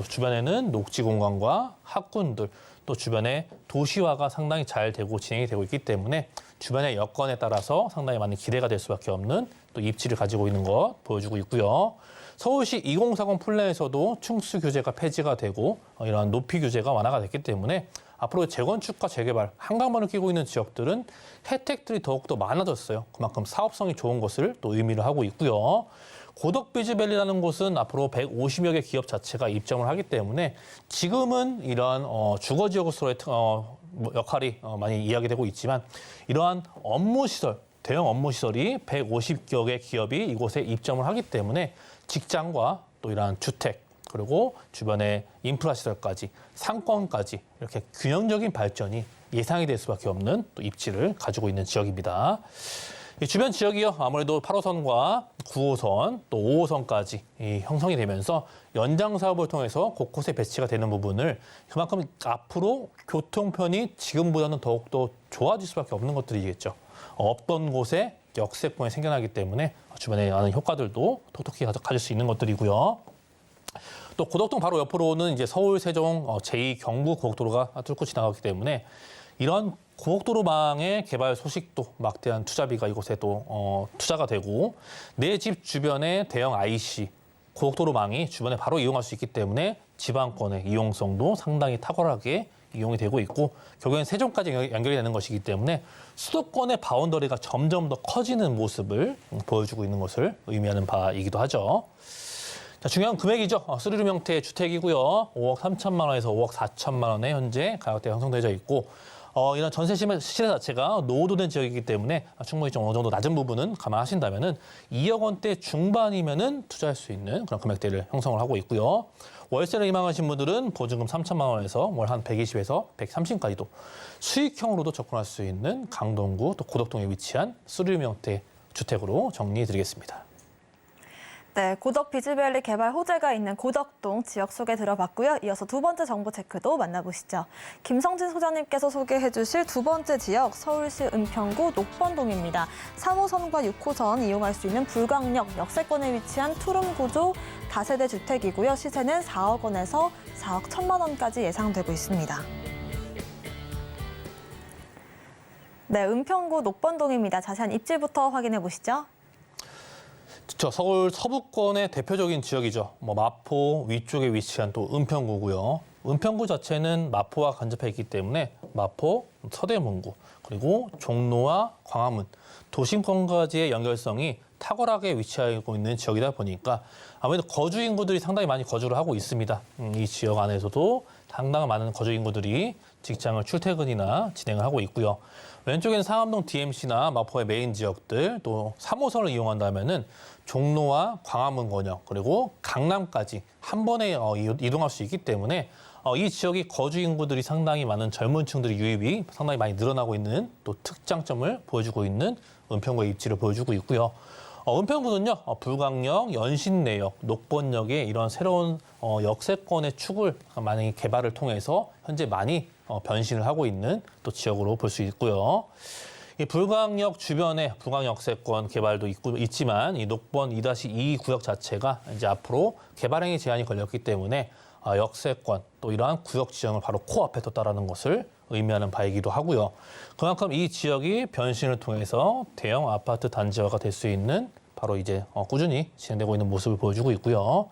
주변에는 녹지 공간과 학군들 또 주변에 도시화가 상당히 잘 되고 진행이 되고 있기 때문에 주변의 여건에 따라서 상당히 많은 기대가 될 수밖에 없는 또 입지를 가지고 있는 것 보여주고 있고요. 서울시 2040 플랜에서도 층수 규제가 폐지가 되고 이러한 높이 규제가 완화가 됐기 때문에 앞으로 재건축과 재개발, 한강만을 끼고 있는 지역들은 혜택들이 더욱더 많아졌어요. 그만큼 사업성이 좋은 것을 또 의미를 하고 있고요. 고덕비즈밸리라는 곳은 앞으로 150여 개 기업 자체가 입점을 하기 때문에 지금은 이러한 주거지역으로서의 역할이 많이 이야기되고 있지만 이러한 업무시설, 대형 업무시설이 150여 개 기업이 이곳에 입점을 하기 때문에 직장과 또 이러한 주택, 그리고 주변의 인프라 시설까지 상권까지 이렇게 균형적인 발전이 예상이 될 수밖에 없는 또 입지를 가지고 있는 지역입니다. 이 주변 지역이요, 아무래도 8호선과 9호선 또 5호선까지 형성이 되면서 연장 사업을 통해서 곳곳에 배치가 되는 부분을 그만큼 앞으로 교통편이 지금보다는 더욱더 좋아질 수밖에 없는 것들이겠죠. 없던 곳에 역세권이 생겨나기 때문에 주변에 많은 효과들도 톡톡히 가질 수 있는 것들이고요. 또 고덕동 바로 옆으로는 이제 서울 세종 제2 경부 고속도로가 뚫고 지나가기 때문에 이런 고속도로망의 개발 소식도 막대한 투자비가 이곳에 또 투자가 되고 내 집 주변에 대형 IC 고속도로망이 주변에 바로 이용할 수 있기 때문에 지방권의 이용성도 상당히 탁월하게 이용이 되고 있고 결국엔 세종까지 연결이 되는 것이기 때문에 수도권의 바운더리가 점점 더 커지는 모습을 보여주고 있는 것을 의미하는 바이기도 하죠. 자, 중요한 금액이죠. 3룸 형태의 주택이고요. 5억 3천만 원에서 5억 4천만 원에 현재 가격대가 형성되어 있고 이런 전세 시세 자체가 노후도된 지역이기 때문에 충분히 좀 어느 정도 낮은 부분은 감안하신다면은 2억 원대 중반이면은 투자할 수 있는 그런 금액대를 형성을 하고 있고요. 월세를 희망하신 분들은 보증금 3천만 원에서 월 한 120에서 130까지도 수익형으로도 접근할 수 있는 강동구 또 고덕동에 위치한 3룸 형태 주택으로 정리해드리겠습니다. 네, 고덕 비즈밸리 개발 호재가 있는 고덕동 지역 소개 들어봤고요. 이어서 두 번째 정보 체크도 만나보시죠. 김성진 소장님께서 소개해 주실 두 번째 지역, 서울시 은평구 녹번동입니다. 3호선과 6호선 이용할 수 있는 불광역 역세권에 위치한 투룸 구조 다세대 주택이고요. 시세는 4억 원에서 4억 1천만 원까지 예상되고 있습니다. 네, 은평구 녹번동입니다. 자세한 입지부터 확인해 보시죠. 서울 서부권의 대표적인 지역이죠. 마포 위쪽에 위치한 또 은평구고요. 은평구 자체는 마포와 간접해 있기 때문에 마포, 서대문구, 그리고 종로와 광화문, 도심권까지의 연결성이 탁월하게 위치하고 있는 지역이다 보니까 아무래도 거주 인구들이 상당히 많이 거주를 하고 있습니다. 이 지역 안에서도 상당히 많은 거주 인구들이 직장을 출퇴근이나 진행을 하고 있고요. 왼쪽에는 상암동 DMC나 마포의 메인 지역들, 또 3호선을 이용한다면은 종로와 광화문 권역 그리고 강남까지 한 번에 이동할 수 있기 때문에 이 지역이 거주 인구들이 상당히 많은 젊은 층들의 유입이 상당히 많이 늘어나고 있는 또 특장점을 보여주고 있는 은평구의 입지를 보여주고 있고요. 은평구는요, 불광역, 연신내역, 녹번역의 이런 새로운 역세권의 축을 많이 개발을 통해서 현재 많이 변신을 하고 있는 또 지역으로 볼 수 있고요. 이 불광역 주변에 불광역세권 개발도 있지만 이 녹번 2-2 구역 자체가 이제 앞으로 개발행위 제한이 걸렸기 때문에 역세권 또 이러한 구역 지정을 바로 코앞에 뒀다라는 것을 의미하는 바이기도 하고요. 그만큼 이 지역이 변신을 통해서 대형 아파트 단지화가 될 수 있는 바로 이제 꾸준히 진행되고 있는 모습을 보여주고 있고요.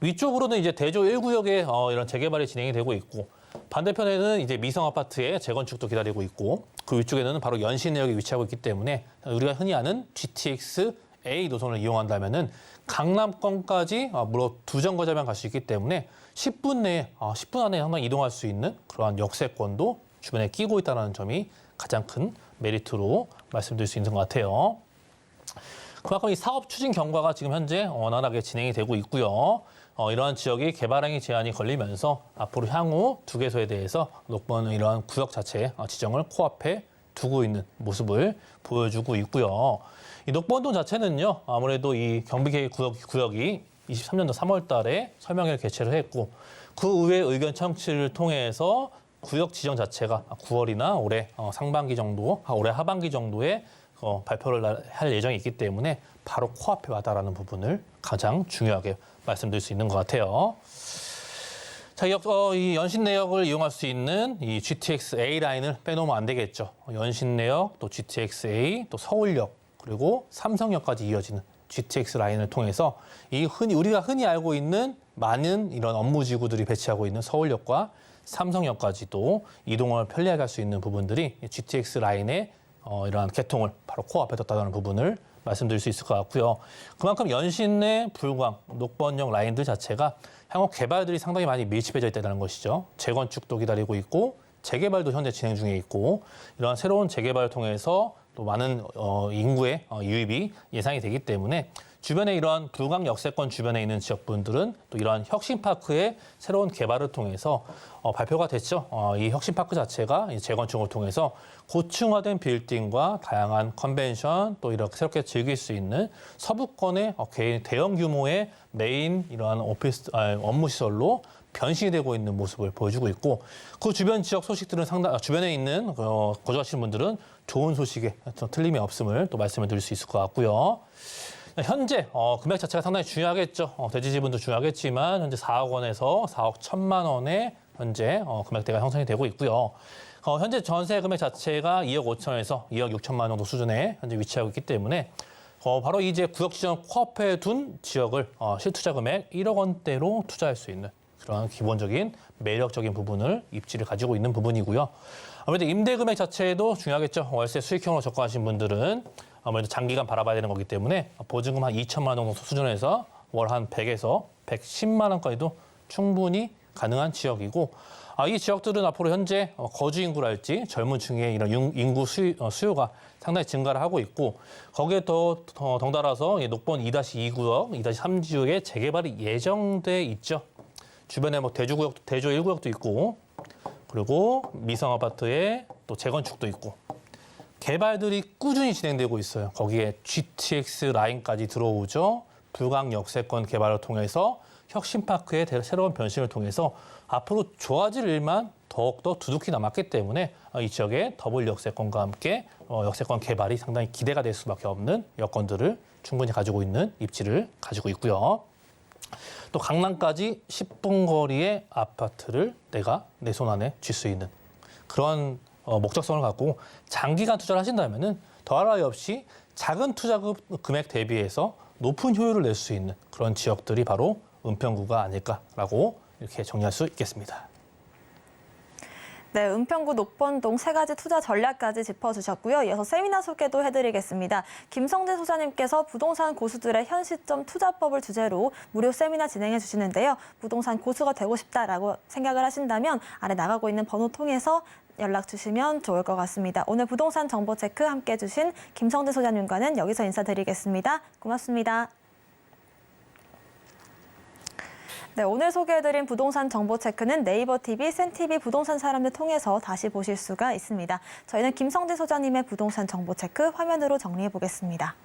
위쪽으로는 이제 대조 1구역에 이런 재개발이 진행이 되고 있고 반대편에는 이제 미성 아파트의 재건축도 기다리고 있고 그 위쪽에는 바로 연신내역에 위치하고 있기 때문에 우리가 흔히 아는 GTX A 노선을 이용한다면은 강남권까지 무려 2정거장만 갈 수 있기 때문에 10분 안에 상당히 이동할 수 있는 그러한 역세권도 주변에 끼고 있다는 점이 가장 큰 메리트로 말씀드릴 수 있는 것 같아요. 그만큼 이 사업 추진 경과가 지금 현재 원활하게 진행이 되고 있고요. 이러한 지역이 개발행위 제한이 걸리면서 앞으로 향후 두 개소에 대해서 녹번은 이러한 구역 자체 지정을 코앞에 두고 있는 모습을 보여주고 있고요. 이 녹번동 자체는요, 아무래도 이 경비계획 구역이 23년도 3월 달에 설명회를 개최를 했고 그 의회 의견 청취를 통해서 구역 지정 자체가 9월이나 올해 상반기 정도, 올해 하반기 정도에 발표를 할 예정이 있기 때문에 바로 코앞에 와다라는 부분을 가장 중요하게 말씀드릴 수 있는 것 같아요. 자, 이 연신 내역을 이용할 수 있는 이 GTX A 라인을 빼놓으면 안 되겠죠. 연신 내역, 또 GTX A, 또 서울역, 그리고 삼성역까지 이어지는 GTX 라인을 통해서 우리가 흔히 알고 있는 많은 이런 업무 지구들이 배치하고 있는 서울역과 삼성역까지도 이동을 편리하게 할 수 있는 부분들이 GTX 라인의 이러한 개통을 바로 코앞에 뒀다는 부분을 말씀드릴 수 있을 것 같고요. 그만큼 연신 내 불광, 녹번역 라인들 자체가 향후 개발들이 상당히 많이 밀집해져 있다는 것이죠. 재건축도 기다리고 있고 재개발도 현재 진행 중에 있고 이러한 새로운 재개발을 통해서 또 많은 인구의 유입이 예상이 되기 때문에 주변에 이러한 불광 역세권 주변에 있는 지역분들은 또 이러한 혁신파크의 새로운 개발을 통해서 발표가 됐죠. 이 혁신파크 자체가 재건축을 통해서 고층화된 빌딩과 다양한 컨벤션 또 이렇게 새롭게 즐길 수 있는 서부권의 대형 규모의 메인 이러한 업무 시설로 변신이 되고 있는 모습을 보여주고 있고 그 주변 지역 소식들은 주변에 있는 거주하시는 분들은 좋은 소식에 틀림이 없음을 또 말씀을 드릴 수 있을 것 같고요. 현재 금액 자체가 상당히 중요하겠죠. 대지지분도 중요하겠지만 현재 4억 원에서 4억 1천만 원의 현재 금액대가 형성이 되고 있고요. 현재 전세 금액 자체가 2억 5천에서 2억 6천만 원 정도 수준에 현재 위치하고 있기 때문에 바로 이제 구역 지정 코앞에 둔 지역을 실투자 금액 1억 원대로 투자할 수 있는 그런 기본적인 매력적인 부분을 입지를 가지고 있는 부분이고요. 아무래도 임대 금액 자체도 중요하겠죠. 월세 수익형으로 접근하신 분들은 아무래도 장기간 바라봐야 되는 거기 때문에 보증금 한 2천만 원 정도 수준에서 월 한 100에서 110만 원까지도 충분히 가능한 지역이고 이 지역들은 앞으로 현재 거주 인구랄지 젊은 층의 이런 인구 수요가 상당히 증가를 하고 있고 거기에 덩달아서 녹번 2-2구역, 2-3지역의 재개발이 예정돼 있죠. 주변에 대조 1구역도 있고 그리고 미성 아파트에 또 재건축도 있고 개발들이 꾸준히 진행되고 있어요. 거기에 GTX 라인까지 들어오죠. 불광 역세권 개발을 통해서 혁신파크의 새로운 변신을 통해서 앞으로 좋아질 일만 더욱더 두둑히 남았기 때문에 이 지역의 더블 역세권과 함께 역세권 개발이 상당히 기대가 될 수밖에 없는 여건들을 충분히 가지고 있는 입지를 가지고 있고요. 또 강남까지 10분 거리의 아파트를 내가 내 손 안에 쥘 수 있는 그런 목적성을 갖고 장기간 투자를 하신다면은 더할 나위 없이 작은 투자 금액 대비해서 높은 효율을 낼 수 있는 그런 지역들이 바로 은평구가 아닐까라고 이렇게 정리할 수 있겠습니다. 네, 은평구 녹번동 3가지 투자 전략까지 짚어주셨고요. 이어서 세미나 소개도 해드리겠습니다. 김성진 소장님께서 부동산 고수들의 현 시점 투자법을 주제로 무료 세미나 진행해 주시는데요. 부동산 고수가 되고 싶다라고 생각을 하신다면 아래 나가고 있는 번호 통해서 연락 주시면 좋을 것 같습니다. 오늘 부동산 정보 체크 함께 해주신 김성진 소장님과는 여기서 인사드리겠습니다. 고맙습니다. 네, 오늘 소개해드린 부동산 정보 체크는 네이버 TV, 센TV 부동산 사람들 통해서 다시 보실 수가 있습니다. 저희는 김성진 소장님의 부동산 정보 체크 화면으로 정리해 보겠습니다.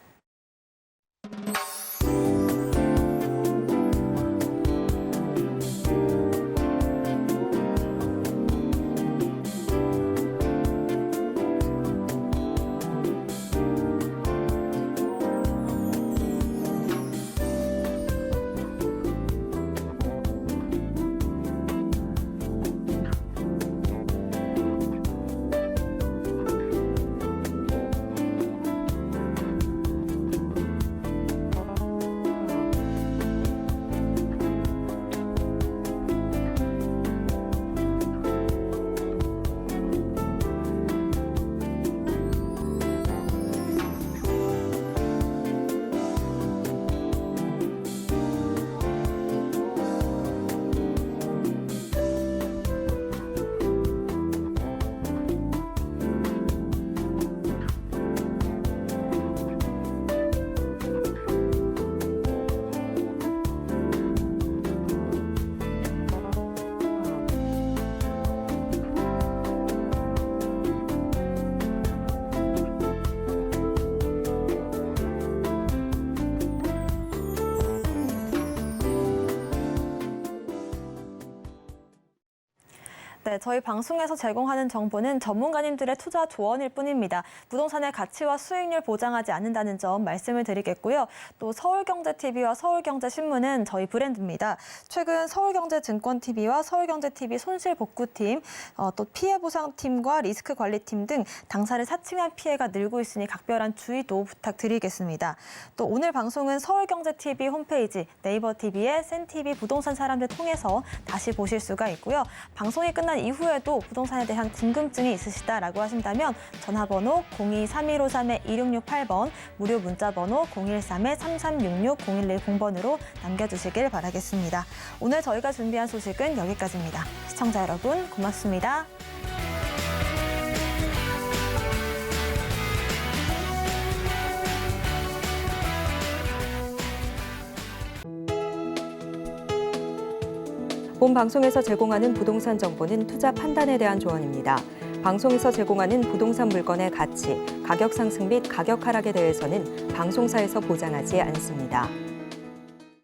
네, 저희 방송에서 제공하는 정보는 전문가님들의 투자 조언일 뿐입니다. 부동산의 가치와 수익률 보장하지 않는다는 점 말씀을 드리겠고요. 또 서울경제TV와 서울경제신문은 저희 브랜드입니다. 최근 서울경제증권TV와 서울경제TV 손실복구팀, 또 피해보상팀과 리스크관리팀 등 당사를 사칭한 피해가 늘고 있으니 각별한 주의도 부탁드리겠습니다. 또 오늘 방송은 서울경제TV 홈페이지, 네이버TV의 센TV 부동산 사람들 통해서 다시 보실 수가 있고요. 방송이 끝난 이후에도 부동산에 대한 궁금증이 있으시다라고 하신다면 전화번호 02-3153-2668번, 무료 문자번호 013-3366-0110번으로 남겨주시길 바라겠습니다. 오늘 저희가 준비한 소식은 여기까지입니다. 시청자 여러분 고맙습니다. 본 방송에서 제공하는 부동산 정보는 투자 판단에 대한 조언입니다. 방송에서 제공하는 부동산 물건의 가치, 가격 상승 및 가격 하락에 대해서는 방송사에서 보장하지 않습니다.